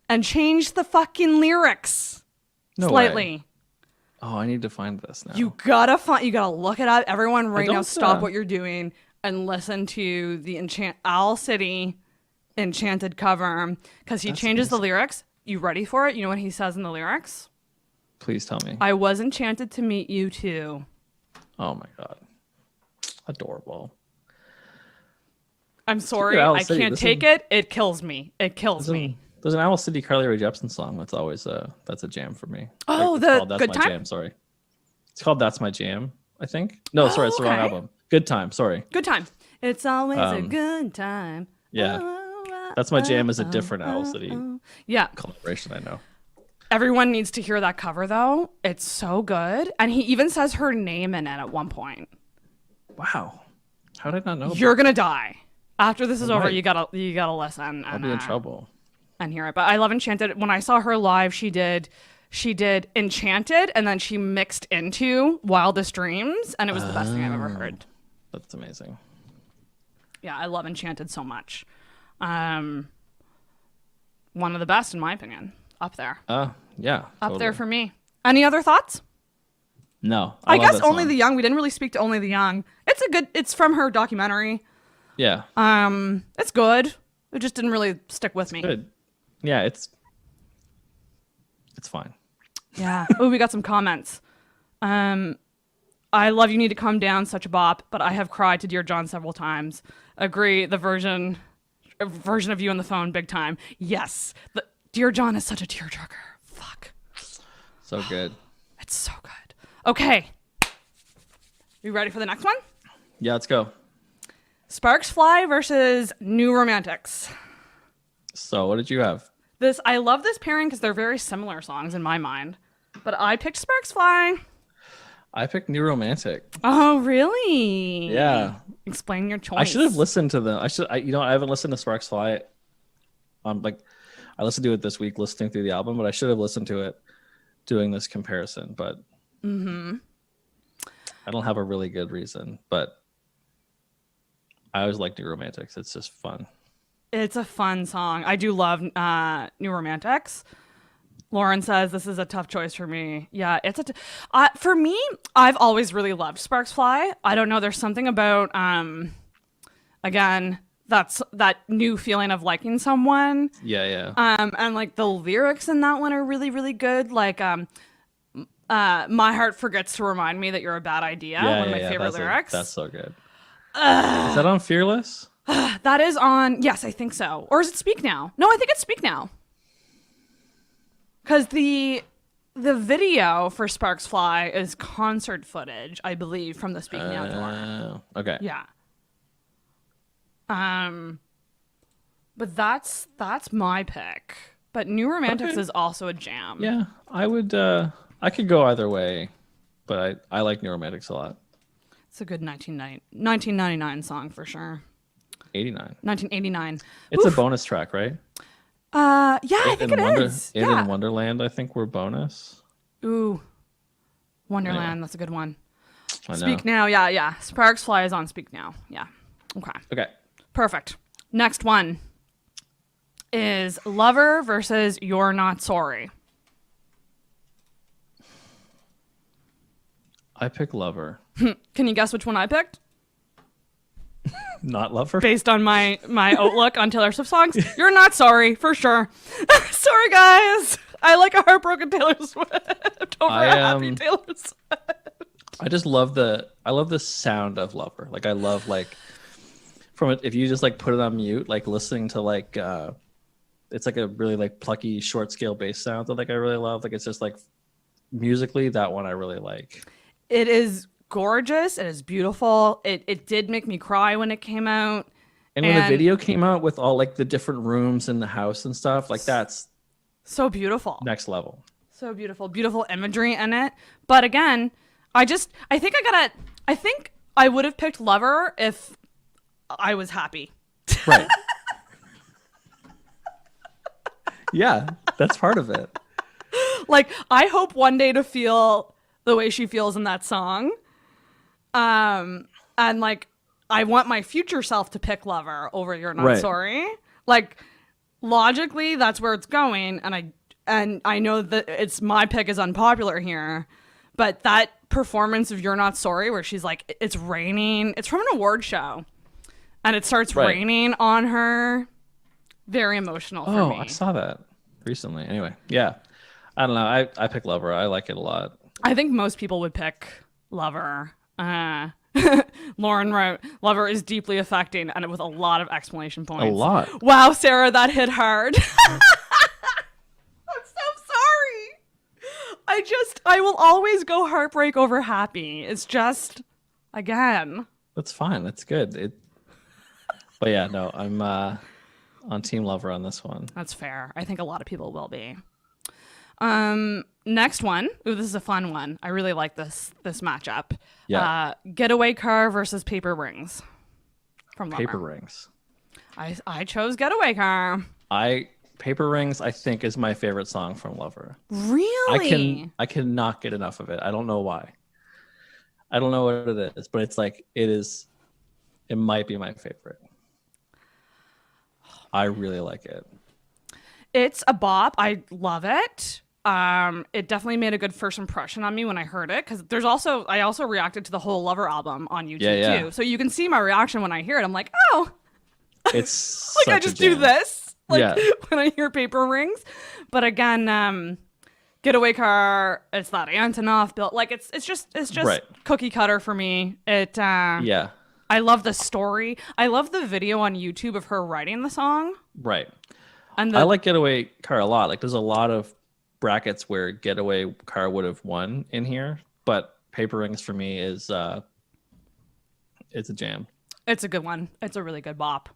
and changed the fucking lyrics slightly. Way. Oh, I need to find this now. You gotta look it up. Everyone right now stop what you're doing and listen to the Owl City Enchanted cover because he changes the lyrics. You ready for it? You know what he says in the lyrics? Please tell me. I was enchanted to meet you too. Oh my God. Adorable. I'm sorry. I can't take it. It kills me. It kills me. There's an Owl City Carly Rae Jepsen song that's always that's a jam for me. Oh, That's Good My Time? Jam, sorry. It's called That's My Jam, I think. No, sorry, it's the wrong album. Good Time, sorry. Good Time. It's always a good time. Yeah. That's My Jam is a different Owl City collaboration, I know. Everyone needs to hear that cover though. It's so good. And he even says her name in it at one point. Wow. How did I not know? You're gonna die. After this is over, you gotta listen. I'll be in trouble. And hear it. But I love Enchanted. When I saw her live, she did Enchanted and then she mixed into Wildest Dreams, and it was the best thing I've ever heard. That's amazing. Yeah, I love Enchanted so much. One of the best in my opinion. Up there. Yeah. Up there for me. Any other thoughts? No. I guess Only the Young. We didn't really speak to Only the Young. It's from her documentary. Yeah. It's good. It just didn't really stick with me. Good. Yeah, it's fine. Yeah. Oh, we got some comments. I love You Need to Calm Down, such a bop, but I have cried to Dear John several times. Agree, the version of You on the phone, big time. Yes. Dear John is such a tearjerker. Fuck. So good. It's so good. Okay. You ready for the next one? Yeah, let's go. Sparks Fly versus New Romantics. So what did you have? I love this pairing because they're very similar songs in my mind. But I picked Sparks Fly. I picked New Romantic. Oh, really? Yeah. Explain your choice. I should have listened to them. I haven't listened to Sparks Fly. I listened to it this week, listening through the album, but I should have listened to it doing this comparison. But I don't have a really good reason. But I always like New Romantics. It's just fun. It's a fun song. I do love New Romantics. Lauren says this is a tough choice for me. Yeah, it's for me. I've always really loved Sparks Fly. I don't know. There's something about again that new feeling of liking someone. Yeah. And like the lyrics in that one are really really good. Like my heart forgets to remind me that you're a bad idea. One of my favorite lyrics. That's so good. Is that on Fearless? That is on. Yes, I think so. Or is it Speak Now? No, I think it's Speak Now. Because the video for Sparks Fly is concert footage, I believe, from the Speak Now tour. Okay. Yeah. But that's my pick. But New Romantics is also a jam. Yeah, I would. I could go either way, but I like New Romantics a lot. It's a good 1999 song for sure. 89. 1989. It's a bonus track, right? Yeah, I think it is. In Wonderland, I think we're bonus. Ooh, Wonderland. That's a good one. I know. Speak Now. Yeah. Sparks Fly is on Speak Now. Yeah. Okay. Perfect. Next one is Lover versus You're Not Sorry. I pick Lover. Can you guess which one I picked? Not Lover? Based on my outlook on Taylor Swift songs, You're Not Sorry, for sure. Sorry, guys. I like a heartbroken Taylor Swift over a happy Taylor Swift. I just love the sound of Lover. Like I love from it, if you just like put it on mute, like listening to like it's like a really like plucky short scale bass sound that like I really love. Like it's just like musically, that one I really like. It is gorgeous. It is beautiful. It did make me cry when it came out. And when the video came out with all like the different rooms in the house and stuff, like that's so beautiful. Next level. So beautiful. Beautiful imagery in it. But again, I think I would have picked Lover if I was happy. Right. Yeah, that's part of it. Like, I hope one day to feel the way she feels in that song. And like, I want my future self to pick Lover over You're Not Sorry. Like, logically, that's where it's going. And I know that my pick is unpopular here, but that performance of You're Not Sorry, where she's like, it's raining. It's from an award show, and it starts raining on her. Very emotional for me. Oh, I saw that recently. Anyway, yeah. I don't know. I pick Lover. I like it a lot. I think most people would pick Lover. Lauren wrote, Lover is deeply affecting, and with a lot of exclamation points. A lot. Wow, Sarah, that hit hard. I'm so sorry. I will always go heartbreak over happy. It's just, again. That's fine. That's good. But yeah, no, I'm on Team Lover on this one. That's fair. I think a lot of people will be. Next one. Ooh, this is a fun one. I really like this matchup. Yeah. Getaway Car versus Paper Rings from Lover. Paper Rings. I chose Getaway Car. Paper Rings, I think, is my favorite song from Lover. Really? I cannot get enough of it. I don't know why. I don't know what it is, but it's like it might be my favorite. I really like it. It's a bop. I love it. It definitely made a good first impression on me when I heard it, because I also reacted to the whole Lover album on YouTube too. So you can see my reaction when I hear it. I'm like, oh, it's like I just do this when I hear Paper Rings. But again, Getaway Car, it's that Antonoff built, like it's just cookie cutter for me. I love the story. I love the video on YouTube of her writing the song. Right. And I like Getaway Car a lot. Like there's a lot of brackets where Getaway Car would have won in here, but Paper Rings for me is it's a jam. It's a good one. It's a really good bop.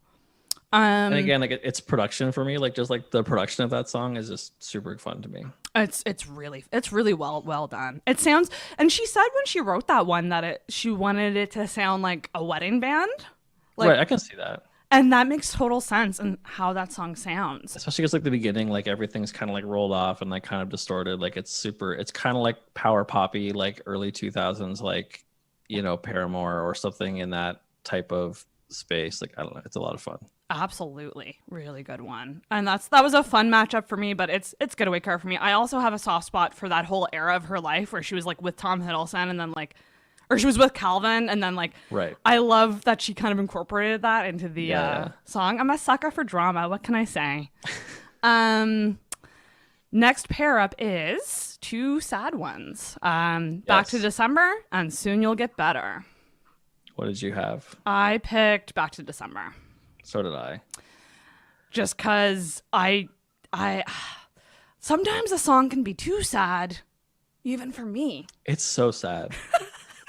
And again, like it's production for me. Like just like the production of that song is just super fun to me. It's really well done. It sounds, and she said when she wrote that one that she wanted it to sound like a wedding band. Like, right, I can see that. And that makes total sense in how that song sounds. Especially because like the beginning, like everything's kind of like rolled off and like kind of distorted. Like it's kind of like power poppy, like early 2000s, like, Paramore or something in that type of space. Like, I don't know. It's a lot of fun. Absolutely. Really good one. And that was a fun matchup for me, but it's Getaway Car for me. I also have a soft spot for that whole era of her life where she was like with Tom Hiddleston and then like, or she was with Calvin, and then like, right. I love that she kind of incorporated that into the song. I'm a sucker for drama. What can I say? Next pair up is two sad ones. Back to December and Soon You'll Get Better. What did you have? I picked Back to December. So did I. Just because I sometimes a song can be too sad, even for me. It's so sad.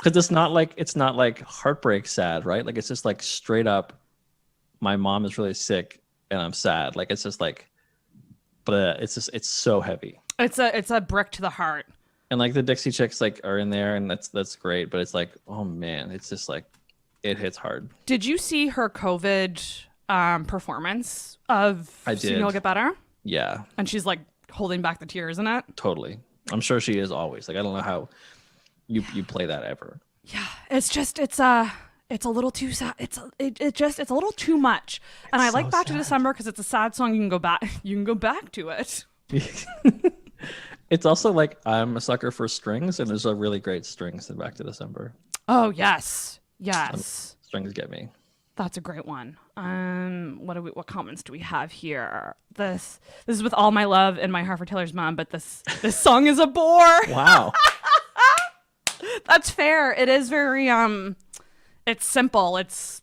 Because it's not like heartbreak sad, right? Like it's just like straight up, my mom is really sick and I'm sad. Like it's just like, but it's so heavy. It's a brick to the heart. And like the Dixie Chicks like are in there, and that's great. But it's like, oh man, it's just like it hits hard. Did you see her COVID performance of Soon You'll Get Better? Yeah. And she's like holding back the tears in it. Totally. I'm sure she is always. Like I don't know how you play that ever. Yeah, it's a little too sad. It's a little too much. And I like Back to December because it's a sad song. You can go back to it. It's also like I'm a sucker for strings, and there's a really great strings in Back to December. Oh yes. Strings get me. That's a great one. What comments do we have here? This is with all my love and my heart for Taylor's mom, but this song is a bore. Wow. That's fair. It is very it's simple. It's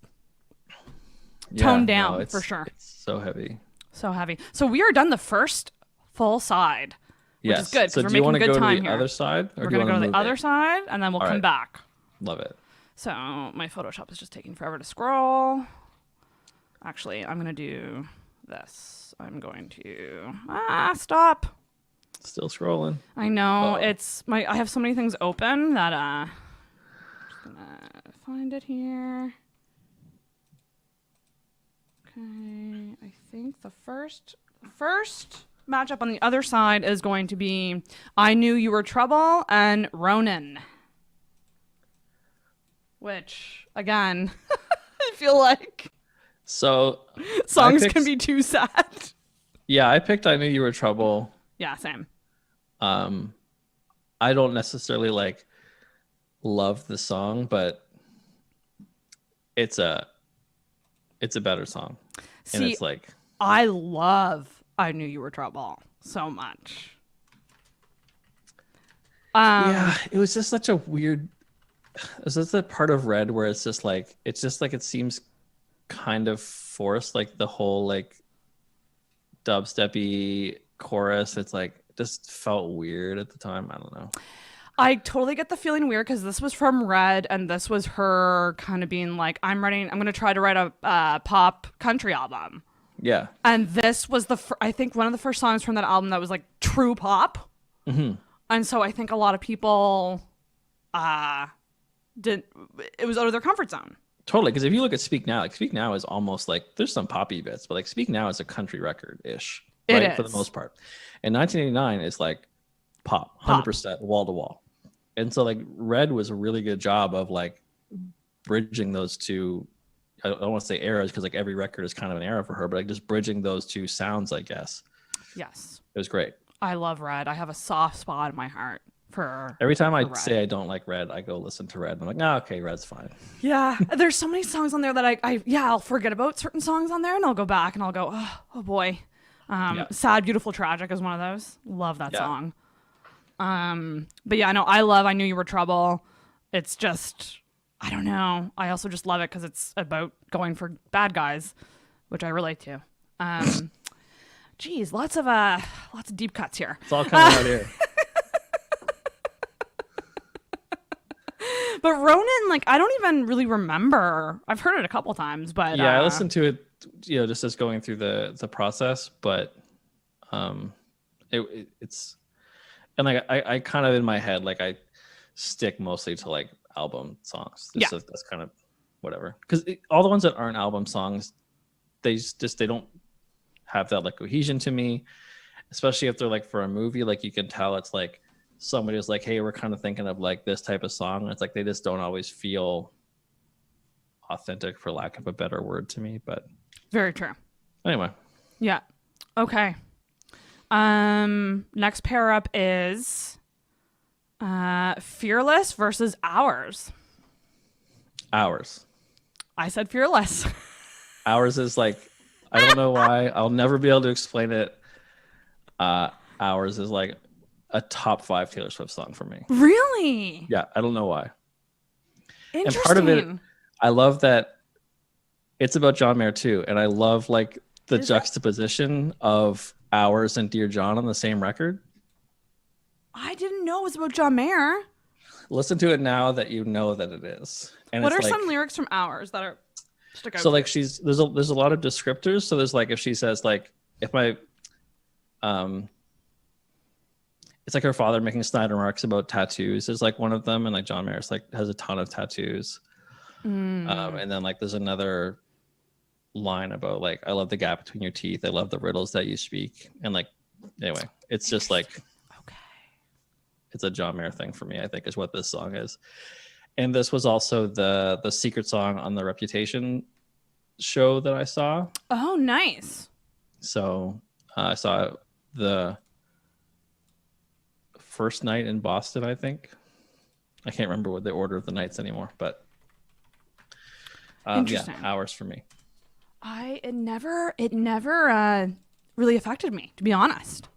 toned down for sure. It's so heavy. So heavy. So we are done the first full side, which is good because So we're do you making want to good go time to the here. other side? Or We're do you going to go wanna to the move other it? side, and then we'll come back. Love it. So my Photoshop is just taking forever to scroll. Actually, I'm going to do this. I'm going to... stop. Still scrolling. I know. I have so many things open that... I'm just going to find it here. Okay. I think the first matchup on the other side is going to be I Knew You Were Trouble and Ronin. Which, again, I feel like So songs can be too sad. Yeah, I picked I Knew You Were Trouble. Yeah, same. I don't necessarily love the song, but it's a better song. See, and it's I love I Knew You Were Trouble so much. Yeah, it was just such a weird. Is this the part of Red where it's just it seems kind of forced, like the whole dubsteppy chorus. It's just felt weird at the time. I don't know. I totally get the feeling weird because this was from Red and this was her kind of being like, I'm going to try to write a pop country album. Yeah. And this was I think one of the first songs from that album that was true pop. Mm-hmm. And so I think a lot of people it was out of their comfort zone. Totally, because if you look at Speak Now, Speak Now is almost there's some poppy bits, but Speak Now is a country record-ish, right? It is. For the most part. And 1989 is pop, 100% wall to wall. And so Red was a really good job of bridging those two. I don't want to say eras because every record is kind of an era for her, but just bridging those two sounds, I guess. Yes. It was great. I love Red. I have a soft spot in my heart for every time I Red. say I don't like Red, I go listen to Red. I'm like, no, okay, Red's fine. Yeah. There's so many songs on there that I'll forget about certain songs on there and I'll go back and I'll go, oh boy. Sad, Beautiful, Tragic is one of those. Love that song. But yeah, no, I love I Knew You Were Trouble. It's just, I don't know. I also just love it because it's about going for bad guys, which I relate to. Geez, lots of deep cuts here. It's all coming out here. But Ronin, I don't even really remember. I've heard it a couple times, but yeah, I listened to it, just as going through the process. But it's and I kind of in my head I stick mostly to album songs. So that's kind of whatever. Because all the ones that aren't album songs, they don't have that cohesion to me. Especially if they're for a movie, you can tell it's somebody was hey, we're kind of thinking of this type of song. And it's they just don't always feel authentic, for lack of a better word, to me. But very true. Anyway. Yeah. Okay. Next pair up is Fearless versus Ours. Ours. I said Fearless. Ours is I don't know why. I'll never be able to explain it. Ours is a top 5 Taylor Swift song for me. Really? Yeah, I don't know why. Interesting. And part of it, I love that it's about John Mayer too, and I love the juxtaposition of Ours and Dear John on the same record. I didn't know it was about John Mayer. Listen to it now that you know that it is. And what are some lyrics from Ours that are stick out? So there's a lot of descriptors. So there's if she says if my it's her father making snide remarks about tattoos is one of them, and John Mayer has a ton of tattoos. And then there's another line about I love the gap between your teeth, I love the riddles that you speak, and anyway, it's just okay, it's a John Mayer thing for me, I think, is what this song is. And this was also the secret song on the Reputation show that I saw. Oh, nice. So I saw the first night in Boston, I think. I can't remember what the order of the nights anymore, but yeah, Ours for me. It never really affected me, to be honest.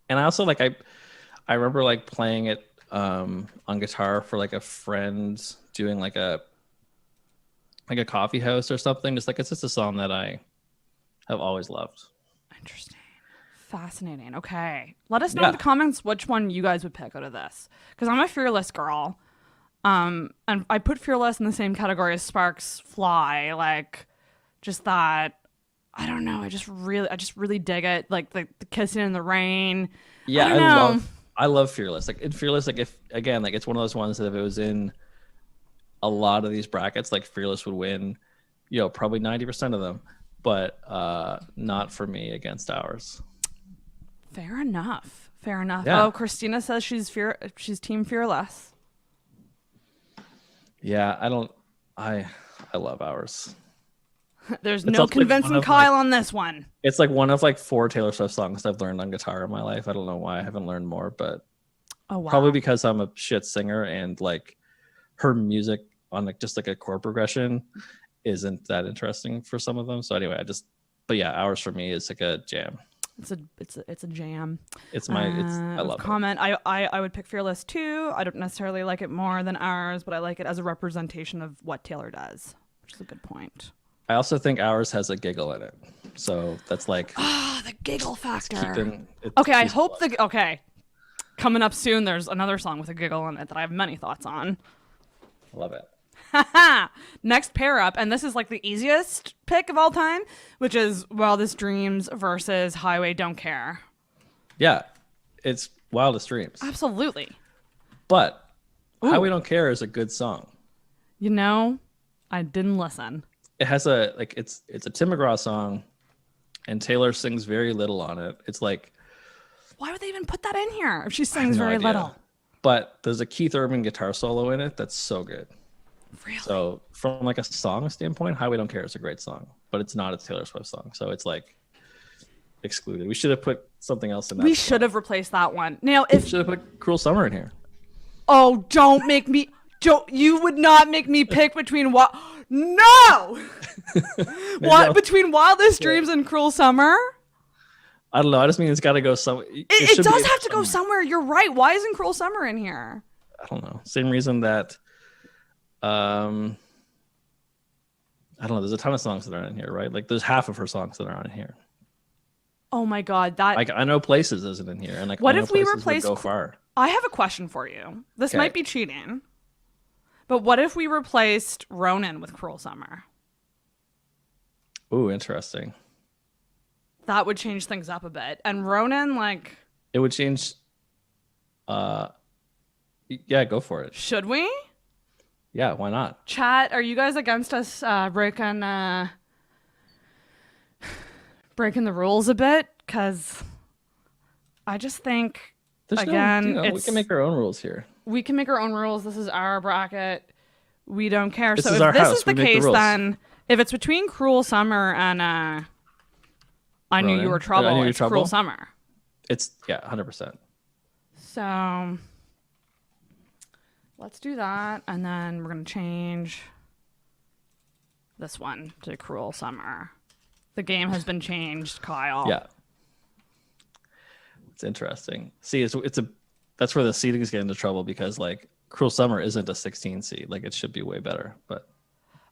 And I also I remember playing it on guitar for a friend doing a like a coffee house or something. Just like it's just a song that I have always loved. Interesting. Fascinating. Okay. Let us know in the comments which one you guys would pick out of this. Because I'm a Fearless girl. And I put Fearless in the same category as Sparks Fly. Like, just that, I don't know. I just really dig it. Like the kissing in the rain. Yeah, I love Fearless. Like in Fearless, like if again, like it's one of those ones that if it was in a lot of these brackets, like Fearless would win, probably 90% of them. But not for me against Ours. Fair enough. Yeah. Oh, Christina says she's Team Fearless. Yeah, I love Ours. There's no convincing Kyle on this one. It's like one of like 4 Taylor Swift songs I've learned on guitar in my life. I don't know why I haven't learned more, but probably because I'm a shit singer and like her music on like just like a chord progression isn't that interesting for some of them. So anyway, but yeah, Ours for me is like a jam. It's a jam. I love it. I would pick Fearless too. I don't necessarily like it more than Ours, but I like it as a representation of what Taylor does, which is a good point. I also think Ours has a giggle in it, so that's like the giggle factor. I hope coming up soon. There's another song with a giggle in it that I have many thoughts on. Love it. Next pair up, and this is like the easiest pick of all time, which is Wildest Dreams versus Highway Don't Care. Yeah, it's Wildest Dreams. Absolutely. But Highway Don't Care is a good song. I didn't listen. It has it's a Tim McGraw song, and Taylor sings very little on it. It's like, why would they even put that in here if she sings very little? But there's a Keith Urban guitar solo in it that's so good. Really? So from like a song standpoint, Highway Don't Care is a great song, but it's not a Taylor Swift song. So it's like excluded. We should have put something else in that. We should have replaced that one. Now, we should have put Cruel Summer in here. Oh, don't make me. You would not make me pick between what? No! Between Wildest Dreams and Cruel Summer? I don't know. I just mean it's got to go somewhere. It does have to go somewhere. You're right. Why isn't Cruel Summer in here? I don't know. Same reason that I don't know. There's a ton of songs that aren't in here, right? Like there's half of her songs that aren't in here. Oh my God, that like I know Places isn't in here, and like what if we replace Go Far? I have a question for you. This might be cheating, but what if we replaced Ronan with Cruel Summer? Ooh, interesting. That would change things up a bit, and Ronan, like it would change. Yeah, go for it. Should we? Yeah, why not? Chat, are you guys against us breaking the rules a bit? Because I just think, we can make our own rules here. We can make our own rules. This is our bracket. We don't care. So if this is the case, then if it's between Cruel Summer and I Knew You Were Trouble, it's Cruel Summer. It's, 100%. So let's do that, and then we're going to change this one to Cruel Summer. The game has been changed, Kyle. Yeah. It's interesting. See, that's where the seedings get into trouble because, like, Cruel Summer isn't a 16 seed. Like, it should be way better, but...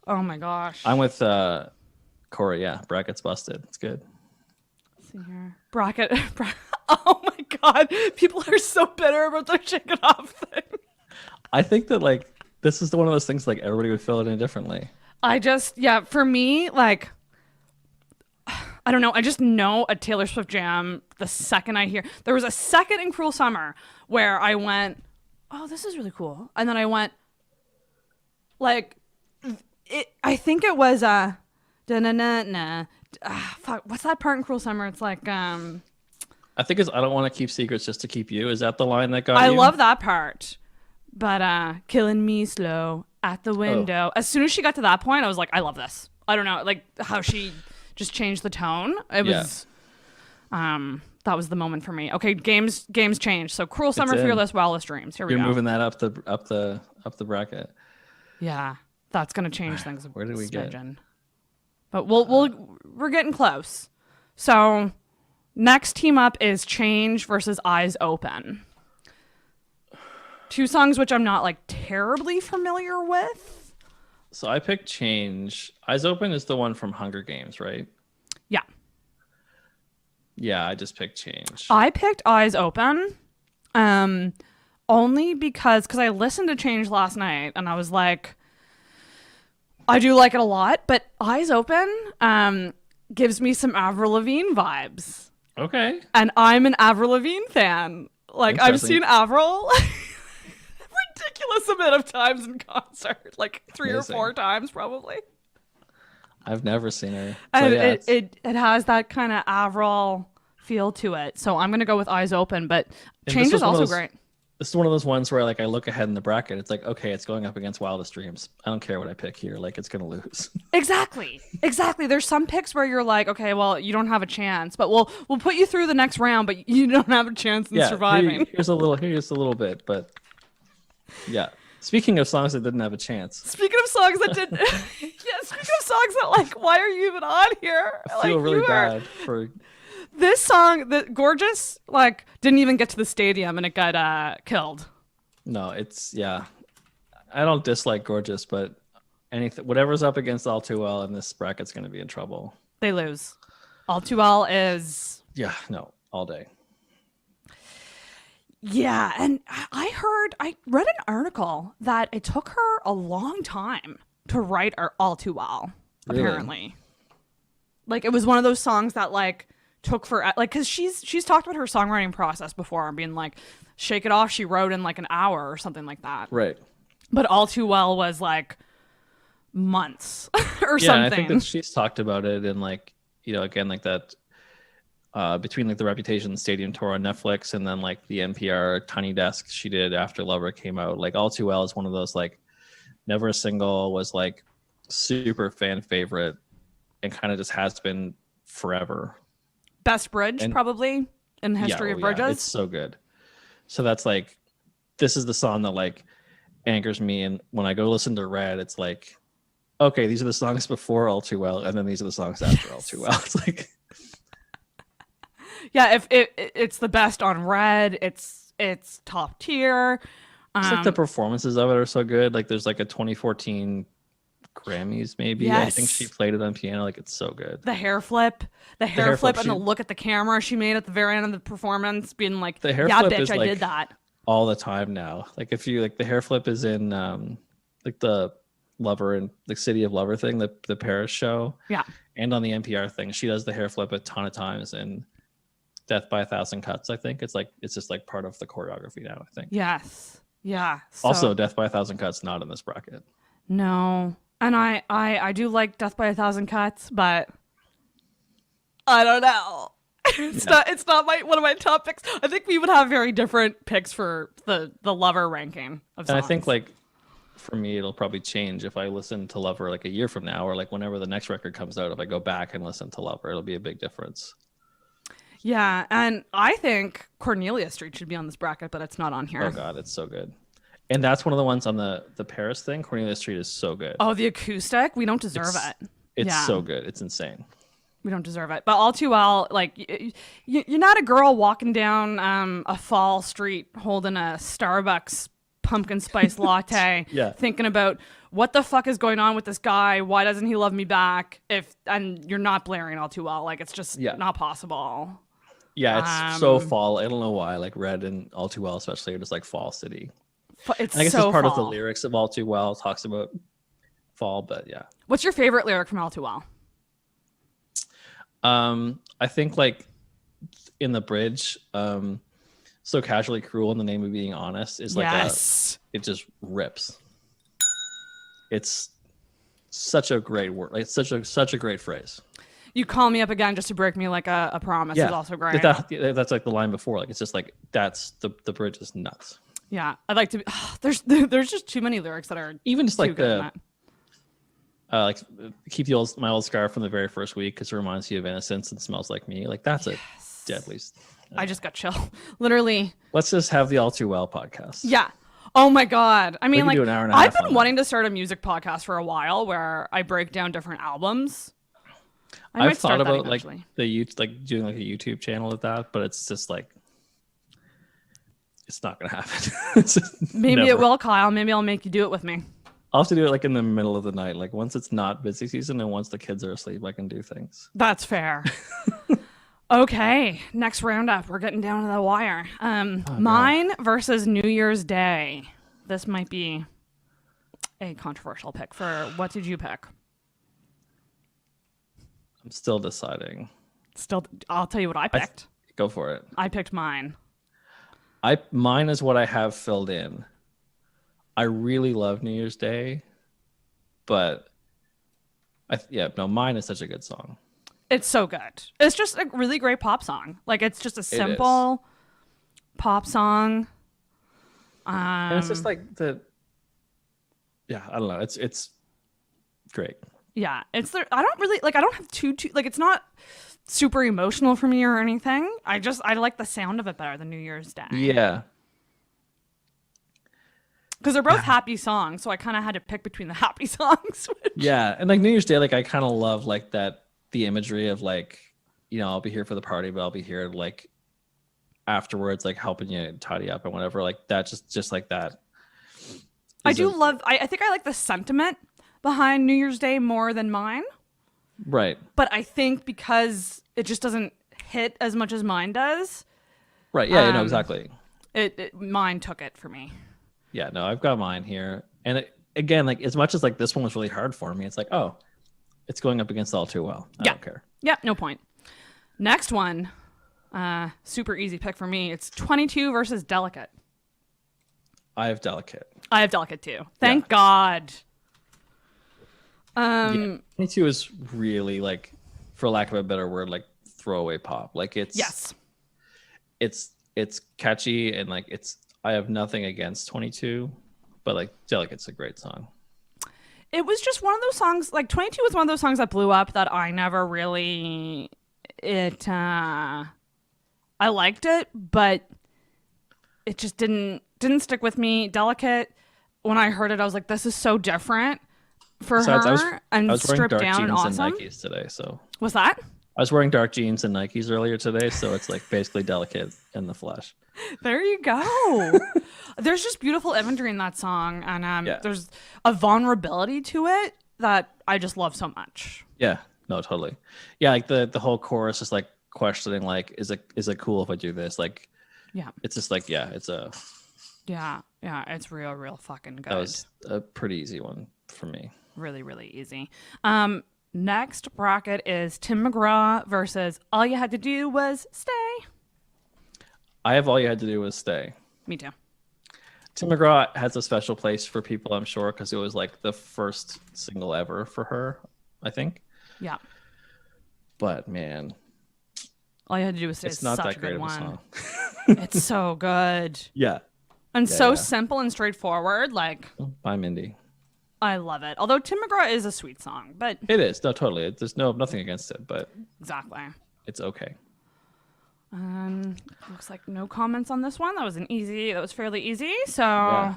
Oh, my gosh. I'm with Corey, yeah. Bracket's busted. It's good. Let's see here. Bracket. Oh, my God. People are so bitter about their Shake It Off thing. I think that, like, this is one of those things, like, everybody would fill it in differently. For me, like, I don't know. I just know a Taylor Swift jam the second I hear. There was a second in Cruel Summer where I went, oh, this is really cool. And then I went, like, I think it was, fuck, what's that part in Cruel Summer? It's like, I think it's I Don't Want to Keep Secrets Just to Keep You. Is that the line that got you? I love that part. But Killing Me Slow at the Window. Oh. As soon as she got to that point, I was like, I love this. I don't know, like how she just changed the tone. It was that was the moment for me. Okay, games changed. So Cruel Summer, Fearless, Wildest Dreams. Here we go. You're moving that up the bracket. Yeah, that's gonna change things. Where did we get? But we're getting close. So next team up is Change versus Eyes Open. Two songs which I'm not like terribly familiar with. So I picked Change. Eyes Open is the one from Hunger Games, right? Yeah. Yeah, I just picked Change. I picked Eyes Open only because I listened to Change last night and I was like, I do like it a lot, but Eyes Open gives me some Avril Lavigne vibes. Okay. And I'm an Avril Lavigne fan. Like, I've seen Avril ridiculous amount of times in concert, like 3 or 4 times probably. I've never seen her. And yeah, it has that kind of Avril feel to it. So I'm going to go with Eyes Open, but Change is also great. This is one of those ones where like I look ahead in the bracket. It's like, okay, it's going up against Wildest Dreams. I don't care what I pick here. Like, it's going to lose. Exactly. There's some picks where you're like, okay, well, you don't have a chance, but we'll put you through the next round, but you don't have a chance in surviving. Here's a little bit, but yeah. Speaking of songs that didn't have a chance. Speaking of songs that didn't, speaking of songs that like, why are you even on here? I feel really bad for. This song, the Gorgeous, like didn't even get to the stadium and it got killed. No, I don't dislike Gorgeous, but whatever's up against All Too Well in this bracket's going to be in trouble. They lose. All Too Well is. Yeah, no, all day. Yeah, and I read an article that it took her a long time to write All Too Well. Really? Apparently, like it was one of those songs that like took for like because she's talked about her songwriting process before and being like Shake It Off she wrote in like an hour or something like that. Right. But All Too Well was like months or something. Yeah, I think that she's talked about it and like again like that. Between like the Reputation Stadium tour on Netflix and then like the NPR Tiny Desk she did after Lover came out, like All Too Well is one of those like Never a Single was like super fan favorite and kind of just has been forever. Best bridge probably in the history of bridges. Yeah, it's so good. So that's like, this is the song that like anchors me. And when I go listen to Red, it's like, okay, these are the songs before All Too Well, and then these are the songs after All Too Well. It's like. Yeah, if it's the best on Red, it's top tier. It's like the performances of it are so good. Like there's like a 2014 Grammys maybe. Yes. I think she played it on piano. Like it's so good. The hair flip and the look at the camera she made at the very end of the performance, being like, the hair flip bitch, is I like did that all the time now. Like if you like the hair flip is in like the Lover and the City of Lover thing, the Paris show. Yeah. And on the NPR thing, she does the hair flip a ton of times and Death by a Thousand Cuts. I think it's just like part of the choreography now, I think. Yes. Yeah. So, also, Death by a Thousand Cuts not in this bracket. No. And I do like Death by a Thousand Cuts, but I don't know. It's not one of my top picks. I think we would have very different picks for the Lover ranking of songs. And I think like for me it'll probably change if I listen to Lover like a year from now or like whenever the next record comes out. If I go back and listen to Lover, it'll be a big difference. Yeah, and I think Cornelia Street should be on this bracket, but it's not on here. Oh God, it's so good. And that's one of the ones on the Paris thing. Cornelia Street is so good. Oh, the acoustic? We don't deserve it. It's so good. It's insane. We don't deserve it. But All Too Well, like, you're not a girl walking down a fall street holding a Starbucks pumpkin spice latte thinking about what the fuck is going on with this guy? Why doesn't he love me back? And you're not blaring All Too Well. Like, it's just not possible. Yeah, it's so fall. I don't know why. Like Red and All Too Well, especially, are just like fall city. It's I guess so it's part fall. of the lyrics of All Too Well. It talks about fall, but yeah. What's your favorite lyric from All Too Well? I think like in the bridge, so casually cruel in the name of being honest is like it just rips. It's such a great word. Like, it's such a great phrase. You call me up again just to break me like a promise is also great. That's like the line before. Like it's just like that's the bridge is nuts. Yeah, I'd like to. There's just too many lyrics that are even just like the like keep my old scarf from the very first week because it reminds you of innocence and smells like me. Like that's a deadly. I just got chill. Literally. Let's just have the All Too Well podcast. Yeah. Oh my God. I mean, like do an hour and a half I've been wanting to start a music podcast for a while where I break down different albums. I've thought about like doing like a YouTube channel with that, but it's just like it's not gonna happen. Maybe it will, Kyle. Maybe I'll make you do it with me. I'll have to do it like in the middle of the night. Like once it's not busy season and once the kids are asleep, I can do things. That's fair. Okay, next roundup. We're getting down to the wire. Mine versus New Year's Day. This might be a controversial pick. For what did you pick? I'm still deciding. I'll tell you what I picked. Go for it. I picked mine. Mine is what I have filled in. I really love New Year's Day, but mine is such a good song. It's so good. It's just a really great pop song. Like it's just a simple pop song. And it's just like I don't know. It's great. Yeah, I don't have too like it's not super emotional for me or anything. I like the sound of it better than New Year's Day. Yeah. Because they're both happy songs, so I kind of had to pick between the happy songs. Yeah, and like New Year's Day, like I kind of love like the imagery of like, I'll be here for the party, but I'll be here like afterwards, like helping you tidy up and whatever, like that, just like that. I think I like the sentiment behind New Year's Day more than mine. Right. But I think because it just doesn't hit as much as mine does. Right. Yeah, exactly. Mine took it for me. Yeah, no, I've got mine here. And again, like as much as like this one was really hard for me, it's like, oh, it's going up against All Too Well. I don't care. Yeah, no point. Next one, super easy pick for me. It's 22 versus Delicate. I have Delicate. I have Delicate too. Thank God. 22 is really like, for lack of a better word, like throwaway pop. Like it's catchy and like I have nothing against 22, but like Delicate's a great song. It was just one of those songs, like 22 was one of those songs that blew up that I never really, I liked it, but it just didn't stick with me. Delicate, when I heard it, I was like, this is so different for her. I was stripped down and awesome. And Nikes today, so. What's that? I was wearing dark jeans and Nikes earlier today, so it's like basically Delicate in the flesh. There you go. There's just beautiful imagery in that song, and there's a vulnerability to it that I just love so much. Yeah, no, totally. Yeah, like the whole chorus is like questioning, like, is it cool if I do this? Like, yeah, it's just like, it's real fucking good. That was a pretty easy one for me. Really, really easy. Next bracket is Tim McGraw versus All You Had to Do Was Stay. I have All You Had to Do Was Stay. Me too. Tim McGraw has a special place for people, I'm sure, because it was like the first single ever for her, I think. Yeah. But man, All You Had to Do Was Stay. It's not that great of a song. It's so good. Yeah. And so simple and straightforward. Like, by Mindy. I love it. Although Tim McGraw is a sweet song, but it is. No, totally. There's nothing against it, but exactly. It's okay. Looks like no comments on this one. That was fairly easy. So,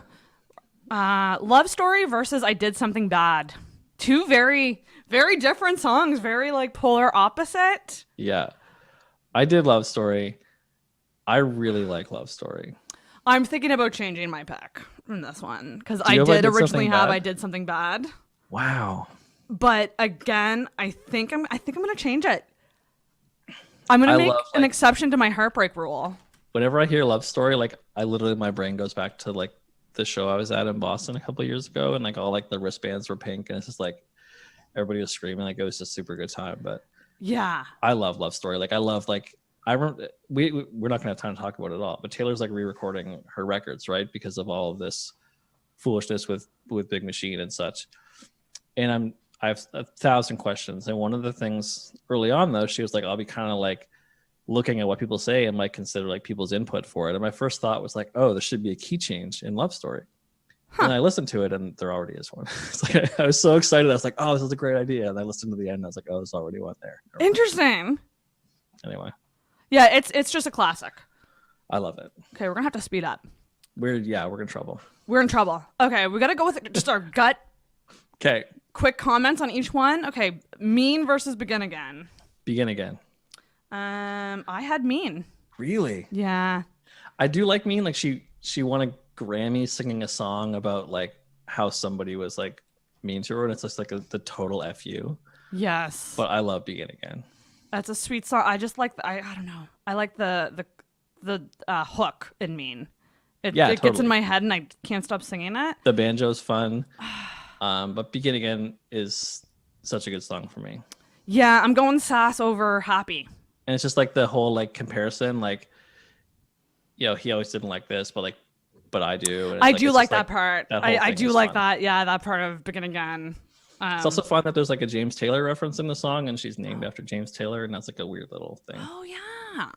Love Story versus I Did Something Bad. Two very, very different songs. Very like polar opposite. Yeah. I did Love Story. I really like Love Story. I'm thinking about changing my pick from this one because I did originally have I Did Something Bad. Wow. But again, I think I'm gonna change it. I'm gonna make an exception to my heartbreak rule. Whenever I hear Love Story, like my brain goes back to like the show I was at in Boston a couple of years ago, and like all like the wristbands were pink, and it's just like everybody was screaming, like it was just a super good time. But yeah, I love Love Story. Like I love like. I remember we're not gonna have time to talk about it all, but Taylor's like re-recording her records, right? Because of all of this foolishness with Big Machine and such. And I have 1,000 questions. And one of the things early on though, she was like, I'll be kind of like looking at what people say and might consider like people's input for it. And my first thought was like, oh, there should be a key change in Love Story. Huh. And I listened to it and there already is one. It's like I was so excited. I was like, oh, this is a great idea. And I listened to the end and I was like, oh, there's already one there. Interesting. Anyway. Yeah, it's just a classic. I love it. Okay, we're gonna have to speed up. We're in trouble. We're in trouble. Okay, we gotta go with just our gut. Okay. Quick comments on each one. Okay, Mean versus Begin Again. Begin Again. I had Mean. Really? Yeah. I do like Mean. Like she won a Grammy singing a song about like how somebody was like mean to her, and it's just like the total fu. Yes, but I love Begin Again. That's a sweet song. I just like I don't know, I like the hook in Mean. It totally gets in my head and I can't stop singing it. The banjo's fun. But Begin Again is such a good song for me. Yeah, I'm going Sass over Happy. And it's just like the whole like comparison, like, he always didn't like this, but I do. And I do like that part. I do like fun. that. Yeah, that part of Begin Again. It's also fun that there's like a James Taylor reference in the song, and she's named after James Taylor, and that's like a weird little thing. Oh yeah.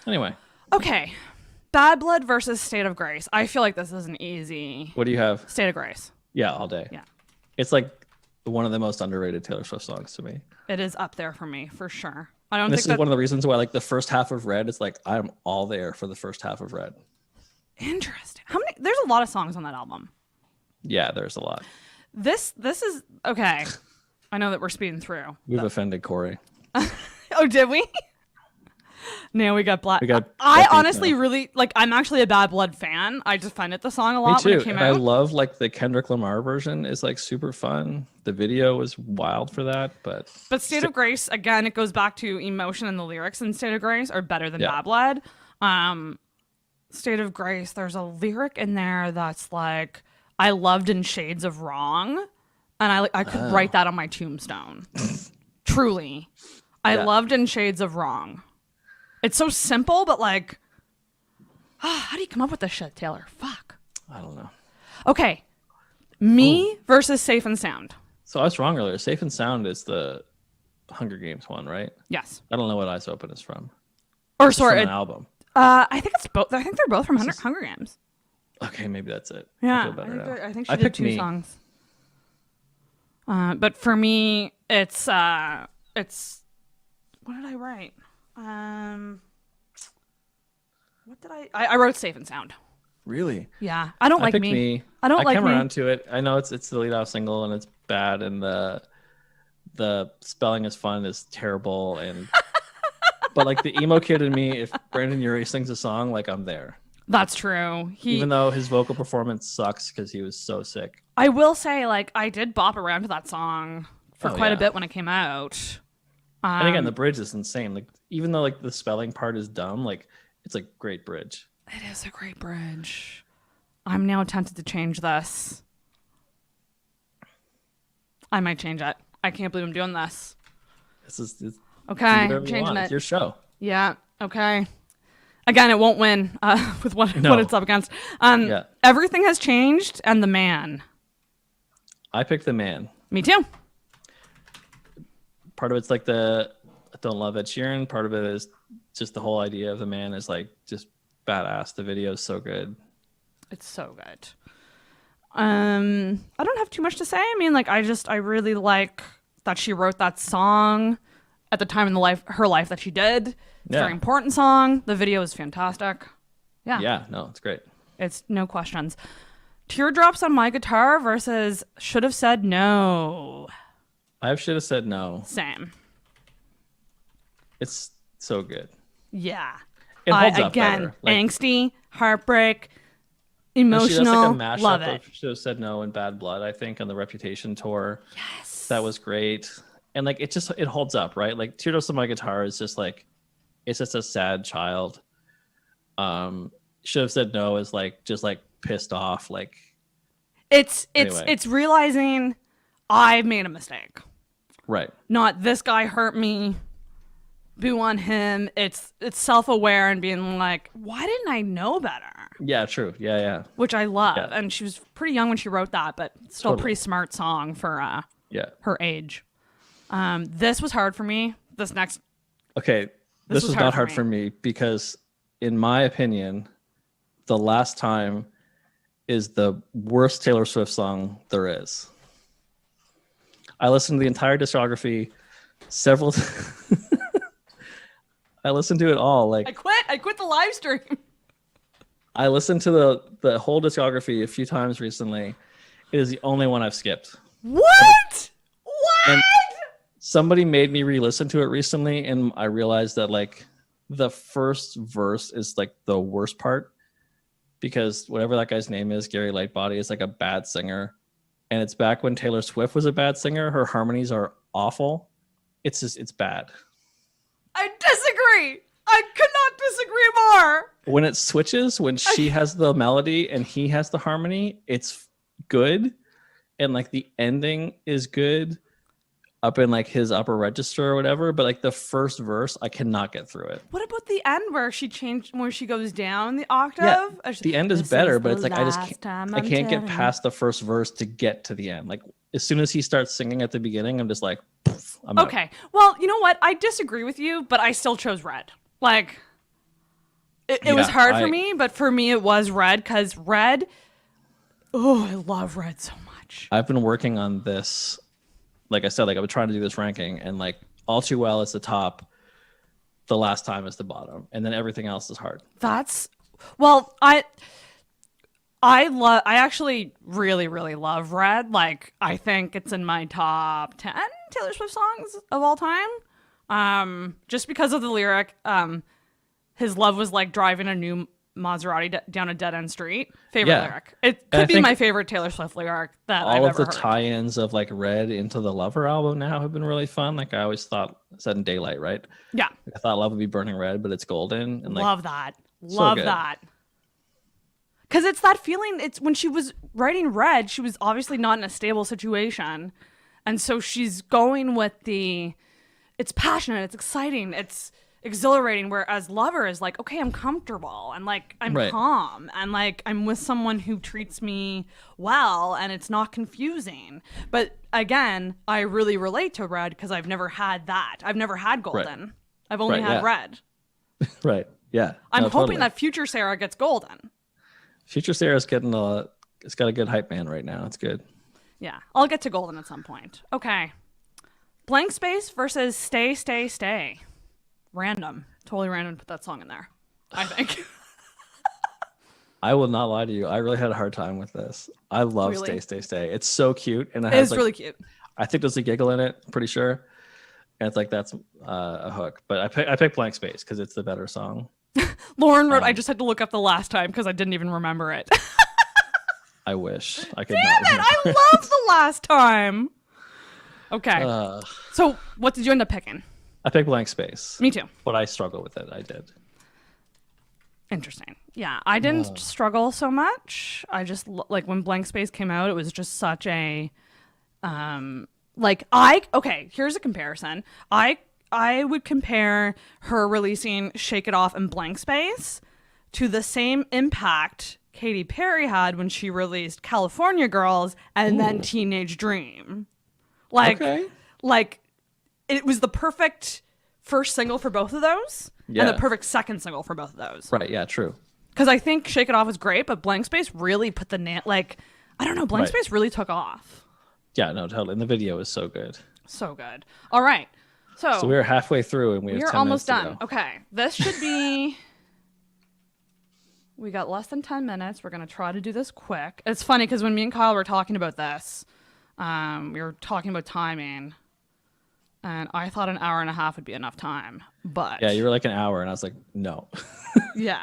Anyway. Okay. Bad Blood versus State of Grace. I feel like this is an easy. What do you have? State of Grace. Yeah, all day. Yeah. It's like one of the most underrated Taylor Swift songs to me. It is up there for me, for sure. This is one of the reasons why like the first half of Red is like I'm all there for the first half of Red. Interesting. There's a lot of songs on that album. Yeah, there's a lot. This is okay. I know that we're speeding through. We've offended Corey. Oh, did we? No, we got black. I honestly really like. I'm actually a Bad Blood fan. I just find the song a lot when it came out. I love like the Kendrick Lamar version is like super fun. The video was wild for that, but State of Grace again. It goes back to emotion, and the lyrics in State of Grace are better than Bad Blood. State of Grace. There's a lyric in there that's like, "I loved in shades of wrong," and I could write that on my tombstone. Truly, I loved in shades of wrong. It's so simple, but like, how do you come up with this shit, Taylor? Fuck. I don't know. Okay. Me versus Safe and Sound. So I was wrong earlier. Safe and Sound is the Hunger Games one, right? Yes. I don't know what Eyes Open is from. Or sorry, from an album. I think it's both. I think they're both from Hunger Games. Okay, maybe that's it. Yeah, I think she did two songs. But for me, it's what did I write? What did I wrote Safe and Sound. Really? Yeah. I don't like me. I don't like me. I come around to it. I know it's the lead out single and it's bad, and the spelling is fun is terrible, and but like the emo kid in me, if Brandon Urie sings a song, like I'm there. That's true. Even though his vocal performance sucks because he was so sick. I will say, like, I did bop around to that song for quite a bit when it came out. And again, the bridge is insane. Like, even though like the spelling part is dumb, like it's a great bridge. It is a great bridge. I'm now tempted to change this. I might change it. I can't believe I'm doing this. It's okay. I'm changing it. It's your show. Yeah. Okay. Again, it won't win with what it's up against. Everything Has Changed and The Man. I picked The Man. Me too. Part of it's like I don't love Ed Sheeran. Part of it is just the whole idea of The Man is like just badass. The video is so good. It's so good. I don't have too much to say. I mean, like I really like that she wrote that song at the time in her life that she did. It's a very important song. The video is fantastic. Yeah. Yeah, no, it's great. It's no questions. Teardrops on My Guitar versus Should Have Said No. I should have said no. Same. It's so good. Yeah. It holds up again, better. Like, angsty, heartbreak, emotional. She does like a mashup love it. Of Should Have Said No and Bad Blood, I think, on the Reputation tour. Yes. That was great. And like it holds up, right? Like Teardrops on My Guitar is just like it's just a sad child. Should Have Said No is like just like pissed off. Like it's realizing I made a mistake. Right. Not this guy hurt me. Boo on him. It's self-aware and being like, why didn't I know better? Yeah, true. Yeah. Which I love. Yeah. And she was pretty young when she wrote that, but still a pretty smart song for her age. This was hard for me. This was not hard for me because in my opinion, The Last Time is the worst Taylor Swift song there is. I listened to the entire discography several I listened to it all. Like I quit the live stream. I listened to the whole discography a few times recently. It is the only one I've skipped. What? And somebody made me re-listen to it recently, and I realized that like the first verse is like the worst part, because whatever that guy's name is, Gary Lightbody, is like a bad singer. And it's back when Taylor Swift was a bad singer. Her harmonies are awful. It's bad. I disagree. I could not disagree more. When it switches, when she has the melody and he has the harmony, it's good. And like the ending is good up in like his upper register or whatever. But like the first verse, I cannot get through it. What about the end where she goes down the octave? Yeah, the end is better, but it's like I can't get past the first verse to get to the end. Like as soon as he starts singing at the beginning, I'm just like, I'm okay. Out. Well, you know what? I disagree with you, but I still chose Red. Like it was hard for me, but for me it was Red because Red. Oh, I love Red so much. I've been working on this. Like I said, like I've been trying to do this ranking, and like All Too Well is the top, The Last Time is the bottom, and then everything else is hard. I actually really, really love Red. Like I think it's in my top 10 Taylor Swift songs of all time. Just because of the lyric, his love was like driving a new Maserati down a dead-end street. Favorite lyric. It could be my favorite Taylor Swift lyric that I've ever heard. All of the tie-ins of like Red into the Lover album now have been really fun. Like I always thought, Set in Daylight, right? Yeah. I thought Love would be burning red, but it's golden. And like, love that. Love that. Because it's that feeling. It's when she was writing Red, she was obviously not in a stable situation, and so she's going with it's passionate, it's exciting, it's exhilarating, whereas Lover is like, okay, I'm comfortable and like I'm calm and like I'm with someone who treats me well and it's not confusing. But again, I really relate to Red because I've never had that. I've never had Golden. Right. I've only had Red. Right. Yeah. I'm hoping that future Sarah gets Golden. Future Sarah's getting it's got a good hype man right now. It's good. Yeah. I'll get to Golden at some point. Okay. Blank Space versus Stay, Stay, Stay. Random. Totally random to put that song in there, I think. I will not lie to you. I really had a hard time with this. I love Stay, Stay, Stay. It's so cute. And it is really cute. I think there's a giggle in it, I'm pretty sure. And it's like, that's a hook. But I picked Blank Space because it's the better song. Lauren wrote, I just had to look up the last time because I didn't even remember it. I wish I could. Damn it! I love the last time. Okay. So what did you end up picking? I picked Blank Space. Me too. But I struggle with it. I did. Interesting. Yeah, I didn't struggle so much. I just like when Blank Space came out, it was just such a here's a comparison. I would compare her releasing Shake It Off and Blank Space to the same impact Katy Perry had when she released California Girls and then Teenage Dream. Like it was the perfect first single for both of those and the perfect second single for both of those. Right, yeah, true. Because I think Shake It Off was great, but Blank Space really put the Blank Space really took off. Yeah, no, totally. And the video is so good. So good. All right. So we're halfway through and we're almost done. Okay. This should be we got less than 10 minutes. We're going to try to do this quick. It's funny because when me and Kyle were talking about this, we were talking about timing. And I thought an hour and a half would be enough time, but yeah, you were like an hour, and I was like, no. Yeah,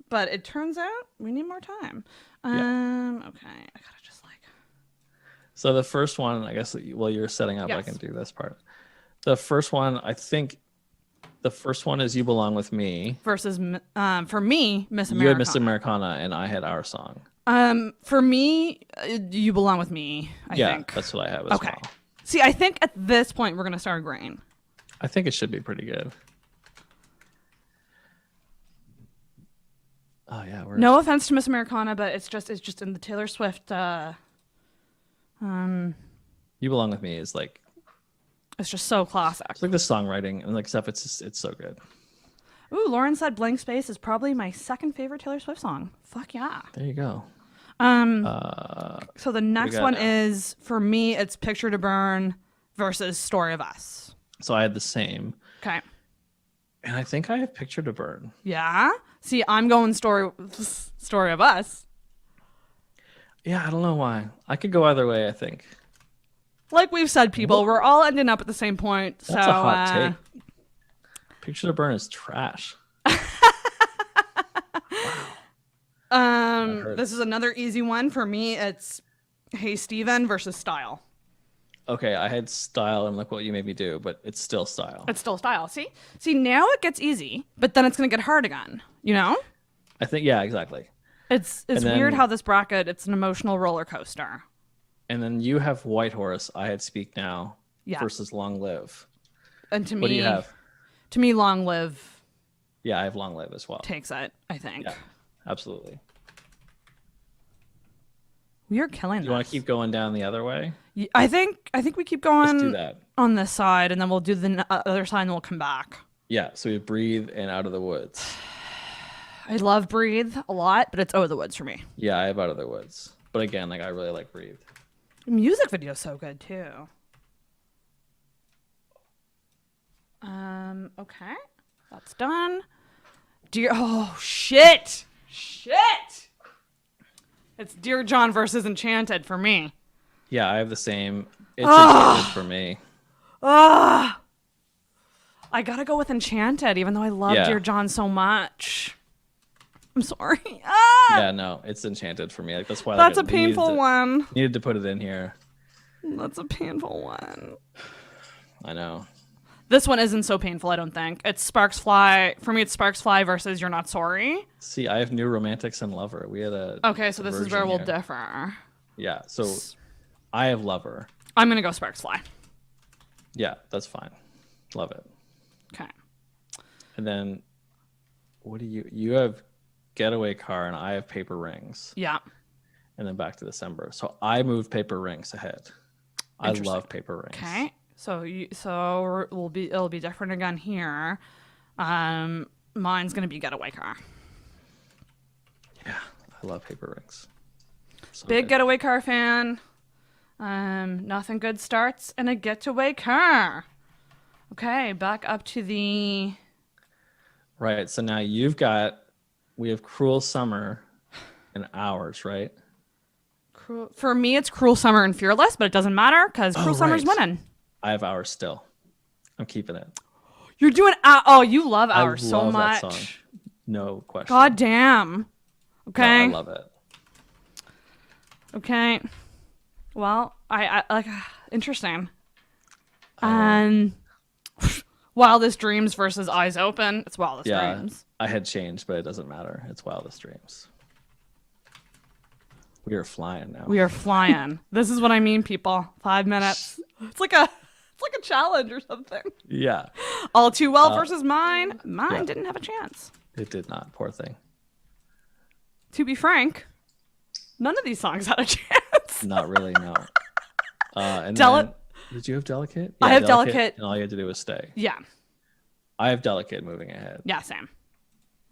but it turns out we need more time. Okay, I gotta just like. So the first one, I guess, while you're setting up, I can do this part. The first one, I think, is "You Belong with Me" versus for me, Miss Americana. You had Miss Americana, and I had Our Song. For me, "You Belong with Me." I think that's what I have as well. See, I think at this point we're going to start agreeing. I think it should be pretty good. Oh yeah. No offense to Miss Americana, but it's just in the Taylor Swift. You Belong with Me is like. It's just so classic. It's like the songwriting and like stuff. It's so good. Ooh, Lauren said Blank Space is probably my second favorite Taylor Swift song. Fuck yeah. There you go. So the next one is, for me, it's Picture to Burn versus Story of Us. So I had the same. Okay. And I think I have Picture to Burn. Yeah? See, I'm going Story of Us. Yeah, I don't know why. I could go either way, I think. Like we've said, people, we're all ending up at the same point. That's a hot take. Picture to Burn is trash. Wow. This is another easy one for me. It's Hey Steven versus Style. Okay, I had Style and Look What You Made Me Do, but it's still Style. It's still Style. See, now it gets easy, but then it's gonna get hard again. You know? I think, yeah, exactly. It's weird how this bracket. It's an emotional roller coaster. And then you have White Horse. I had Speak Now versus Long Live. And to me, what do you have? To me, Long Live. Yeah, I have Long Live as well. Takes it, I think. Yeah, absolutely. We are killing this. You want to keep going down the other way? I think we keep going. Let's do that on this side, and then we'll do the other side, and we'll come back. Yeah. So we Breathe and Out of the Woods. I love Breathe a lot, but it's Out of the Woods for me. Yeah, I have Out of the Woods, but again, like I really like Breathe. The music video is so good too. Okay, that's done. Oh shit! It's Dear John versus Enchanted for me. Yeah, I have the same. It's Enchanted for me. I gotta go with Enchanted, even though I love Dear John so much. I'm sorry. Yeah, no, it's Enchanted for me. Like that's why. That's a painful one. Needed to put it in here. That's a painful one. I know. This one isn't so painful, I don't think. It's Sparks Fly. For me, it's Sparks Fly versus You're Not Sorry. See, I have New Romantics and Lover. We had a Okay, so this is where we'll differ. Yeah, so I have Lover. I'm going to go Sparks Fly. Yeah, that's fine. Love it. Okay. And then what do you have Getaway Car and I have Paper Rings. Yeah. And then back to December. So I moved Paper Rings ahead. I love Paper Rings. Okay. So it'll be different again here. Mine's gonna be Getaway Car. Yeah, I love Paper Rings. So Big Getaway Car fan. Nothing good starts in a getaway car. Okay, back up to the. Right. So now we have Cruel Summer and Ours, right? For me, it's Cruel Summer and Fearless, but it doesn't matter because Cruel Summer's winning. I have Ours still. I'm keeping it. You're doing you love Ours so much. That song. No question. God damn. Okay. No, I love it. Okay. Well, I like interesting. Wildest Dreams versus Eyes Open. It's Wildest Dreams. I had changed, but it doesn't matter. It's Wildest Dreams. We are flying now. We are flying. This is what I mean, people. 5 minutes. It's like a challenge or something. Yeah. All Too Well versus Mine. Mine didn't have a chance. It did not. Poor thing. To be frank, none of these songs had a chance. Not really, no. And did you have Delicate? Yeah, I have Delicate. And all you had to do was stay. Yeah. I have Delicate moving ahead. Yeah, same.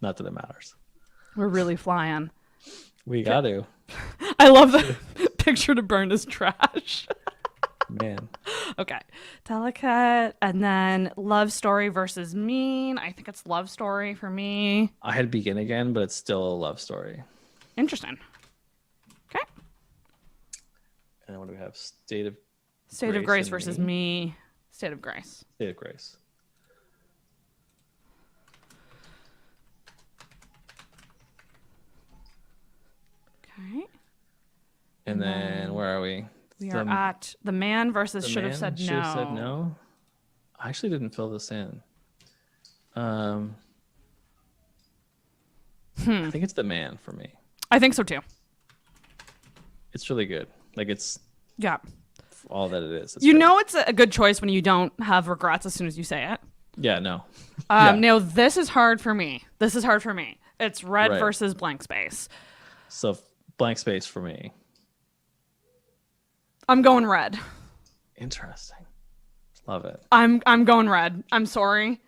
Not that it matters. We're really flying. We got to. I love the picture to burn is trash. Man. Okay. Delicate. And then Love Story versus Mean. I think it's Love Story for me. I had Begin Again, but it's still a love story. Interesting. Okay. And then what do we have? State of Grace versus me. State of Grace. State of Grace. Okay. And then where are we? We are at The Man versus Should Have Said No. Should Have Said No. I actually didn't fill this in. I think it's The Man for me. I think so too. It's really good. Like it's all that it is. It's it's a good choice when you don't have regrets as soon as you say it. Yeah, no. Now this is hard for me. It's Red versus Blank Space. So Blank Space for me. I'm going Red. Interesting. Love it. I'm going Red. I'm sorry.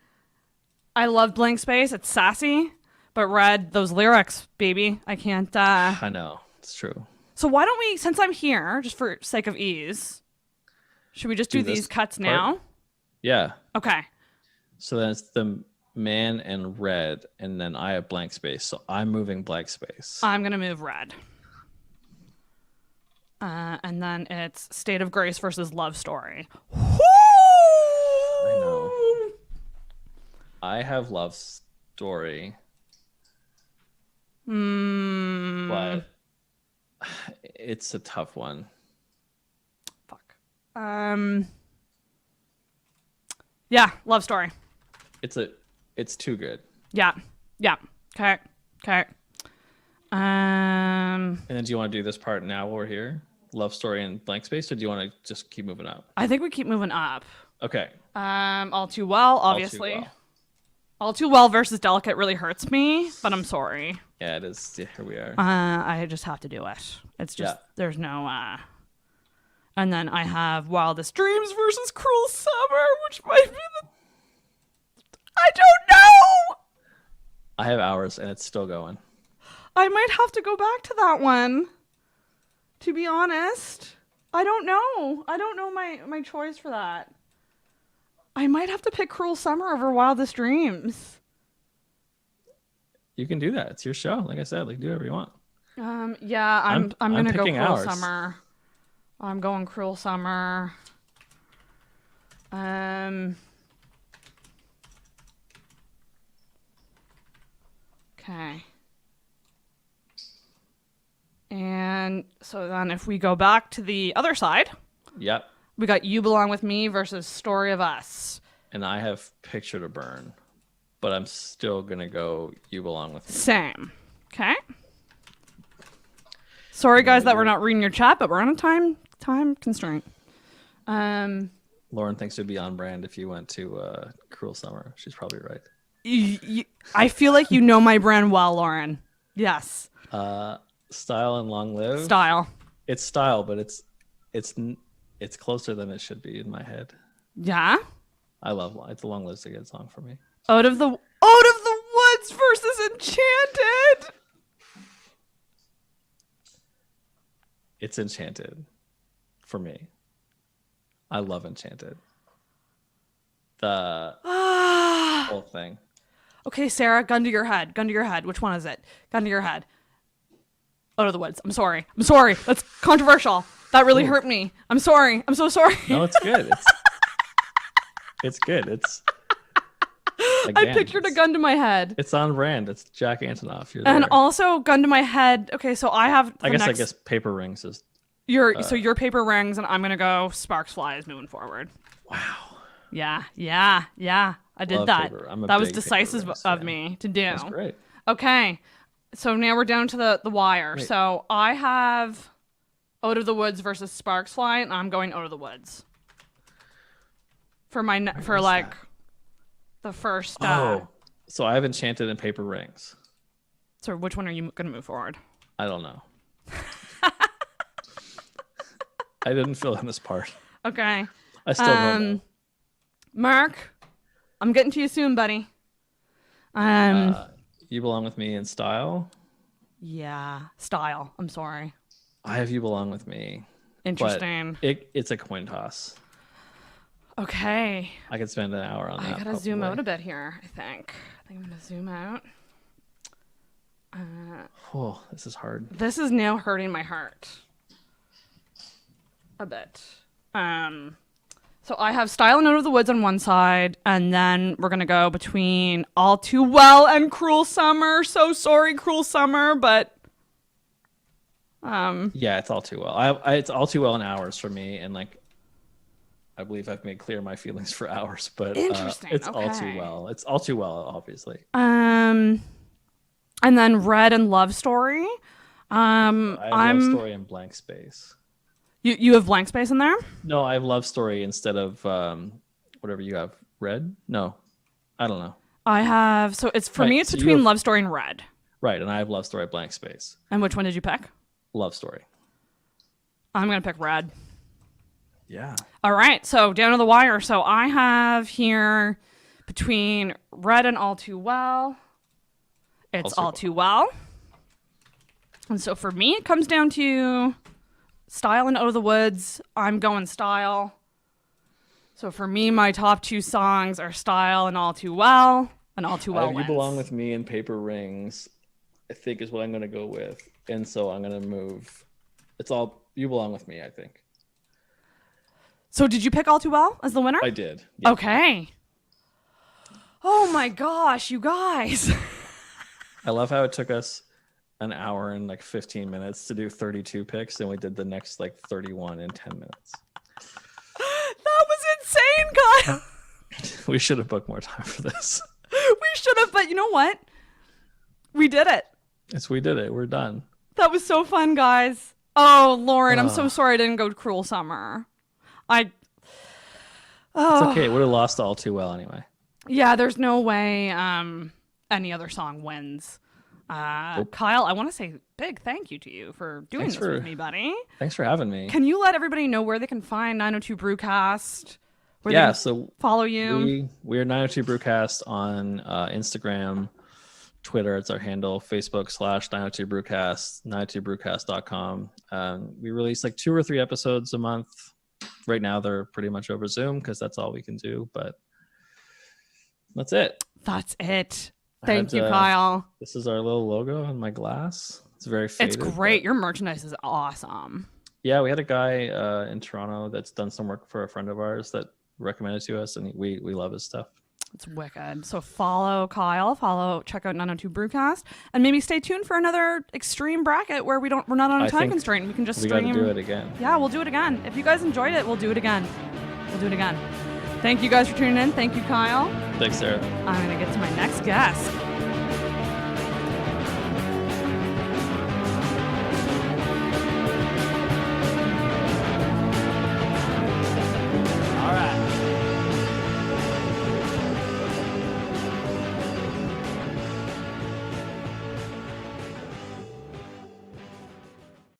I love Blank Space. It's sassy, but Red, those lyrics, baby, I can't. I know. It's true. So why don't we, since I'm here, just for sake of ease, should we just do these cuts now? Yeah. Okay. So then it's The Man and Red, and then I have Blank Space. So I'm moving Blank Space. I'm going to move Red. And then it's State of Grace versus Love Story. Woo! I know. I have Love Story. But but it's a tough one. Fuck. Yeah, Love Story. It's too good. Yeah. Okay. And then do you want to do this part now while we're here? Love Story and blank space, or do you want to just keep moving up? I think we keep moving up. Okay. All Too Well, obviously. All Too Well versus Delicate really hurts me, but I'm sorry. Yeah, it is. Yeah, here we are. I just have to do it. It's just there's no. And then I have Wildest Dreams versus Cruel Summer, which might be the. I don't know. I have Hours, and it's still going. I might have to go back to that one. To be honest, I don't know. I don't know my choice for that. I might have to pick Cruel Summer over Wildest Dreams. You can do that. It's your show. Like I said, do whatever you want. Yeah, I'm gonna go Cruel Hours. Summer. I'm going Cruel Summer. Okay. And so then if we go back to the other side. Yep. We got You Belong With Me versus Story of Us. And I have Picture to Burn, but I'm still going to go You Belong With Me. Same. Okay. Sorry, guys, that we're not reading your chat, but we're on a time constraint. Lauren thinks it would be on brand if you went to Cruel Summer. She's probably right. I feel like you know my brand well, Lauren. Yes. Style and Long Live. Style. It's style, but it's closer than it should be in my head. Yeah. I love It's a Long Live's a good song for me. Out of the Woods versus Enchanted. It's Enchanted for me. I love Enchanted. The whole thing. Okay, Sarah, gun to your head. Which one is it? Gun to your head. Out of the Woods. I'm sorry. That's controversial. That really hurt me. I'm sorry. I'm so sorry. No, it's good. It's good. I pictured a gun to my head. It's on brand. It's Jack Antonoff. You're there. And also gun to my head. Okay, so I have. I guess Paper Rings is. So your Paper Rings, and I'm gonna go Sparks Flies moving forward. Wow. Yeah. I did Love that. Paper. I'm a that was big decisive Paper Rings of fan. me to do. That's great. Okay, so now we're down to the wire. Wait. So I have Out of the Woods versus Sparks Fly, and I'm going Out of the Woods. The first. So I have Enchanted and Paper Rings. So which one are you gonna move forward? I don't know. I didn't fill in this part. Okay. I still don't know. Mark, I'm getting to you soon, buddy. You Belong With Me in Style. Yeah, Style. I'm sorry. I have You Belong With Me. Interesting. But it's a coin toss. Okay. I could spend an hour on that. I gotta zoom out a bit here, I think I'm gonna zoom out. Oh, this is hard. This is now hurting my heart a bit. So I have Style and Out of the Woods on one side, and then we're gonna go between All Too Well and Cruel Summer. So sorry, Cruel Summer, but yeah, it's All Too Well. It's All Too Well in Hours for me, and I believe I've made clear my feelings for Hours, but Interesting. it's Okay. All Too Well. It's All Too Well, obviously. And then Red and Love Story. I have Love Story and Blank Space. You have Blank Space in there? No, I have Love Story instead of whatever you have. Red? No, I don't know. I have, so it's, for me, it's between Love Story and Red. Right, and I have Love Story, Blank Space. And which one did you pick? Love Story. I'm going to pick Red. Yeah. All right, so down to the wire. So I have here between Red and All Too Well. It's All Too Well. And so for me, it comes down to Style and Out of the Woods. I'm going Style. So for me, my top two songs are Style and All Too Well. And All Too Well You wins. Belong With Me and Paper Rings, I think, is what I'm going to go with. And so I'm going to move. It's all You Belong With Me, I think. So did you pick All Too Well as the winner? I did. Yeah. Okay. Oh my gosh, you guys. I love how it took us an hour and like 15 minutes to do 32 picks, and we did the next like 31 in 10 minutes. That was insane, Kyle. We should have booked more time for this. We should have, but you know what? We did it. Yes, we did it. We're done. That was so fun, guys. Oh, Lauren, I'm so sorry I didn't go to Cruel Summer. It's okay. It would have lost all too well anyway. Yeah, there's no way any other song wins. Kyle, I want to say big thank you to you for doing this with me, buddy. Thanks for having me. Can you let everybody know where they can find 902 Brewcast? Where so follow you. We are 902 Brewcast on Instagram, Twitter. It's our handle. Facebook /902 Brewcast, 902brewcast.com. We release like 2 or 3 episodes a month. Right now they're pretty much over Zoom because that's all we can do. But that's it. That's it. Thank you, Kyle. This is our little logo on my glass. It's very faded. It's great. Your merchandise is awesome. Yeah, we had a guy in Toronto that's done some work for a friend of ours that recommended to us, and we love his stuff. It's wicked. So follow Kyle, check out 902 Brewcast, and maybe stay tuned for another extreme bracket where we're not on a time constraint. We can just stream. We got to do it again. Yeah, we'll do it again. If you guys enjoyed it, we'll do it again. Thank you guys for tuning in. Thank you, Kyle. Thanks, Sarah. I'm going to get to my next guest.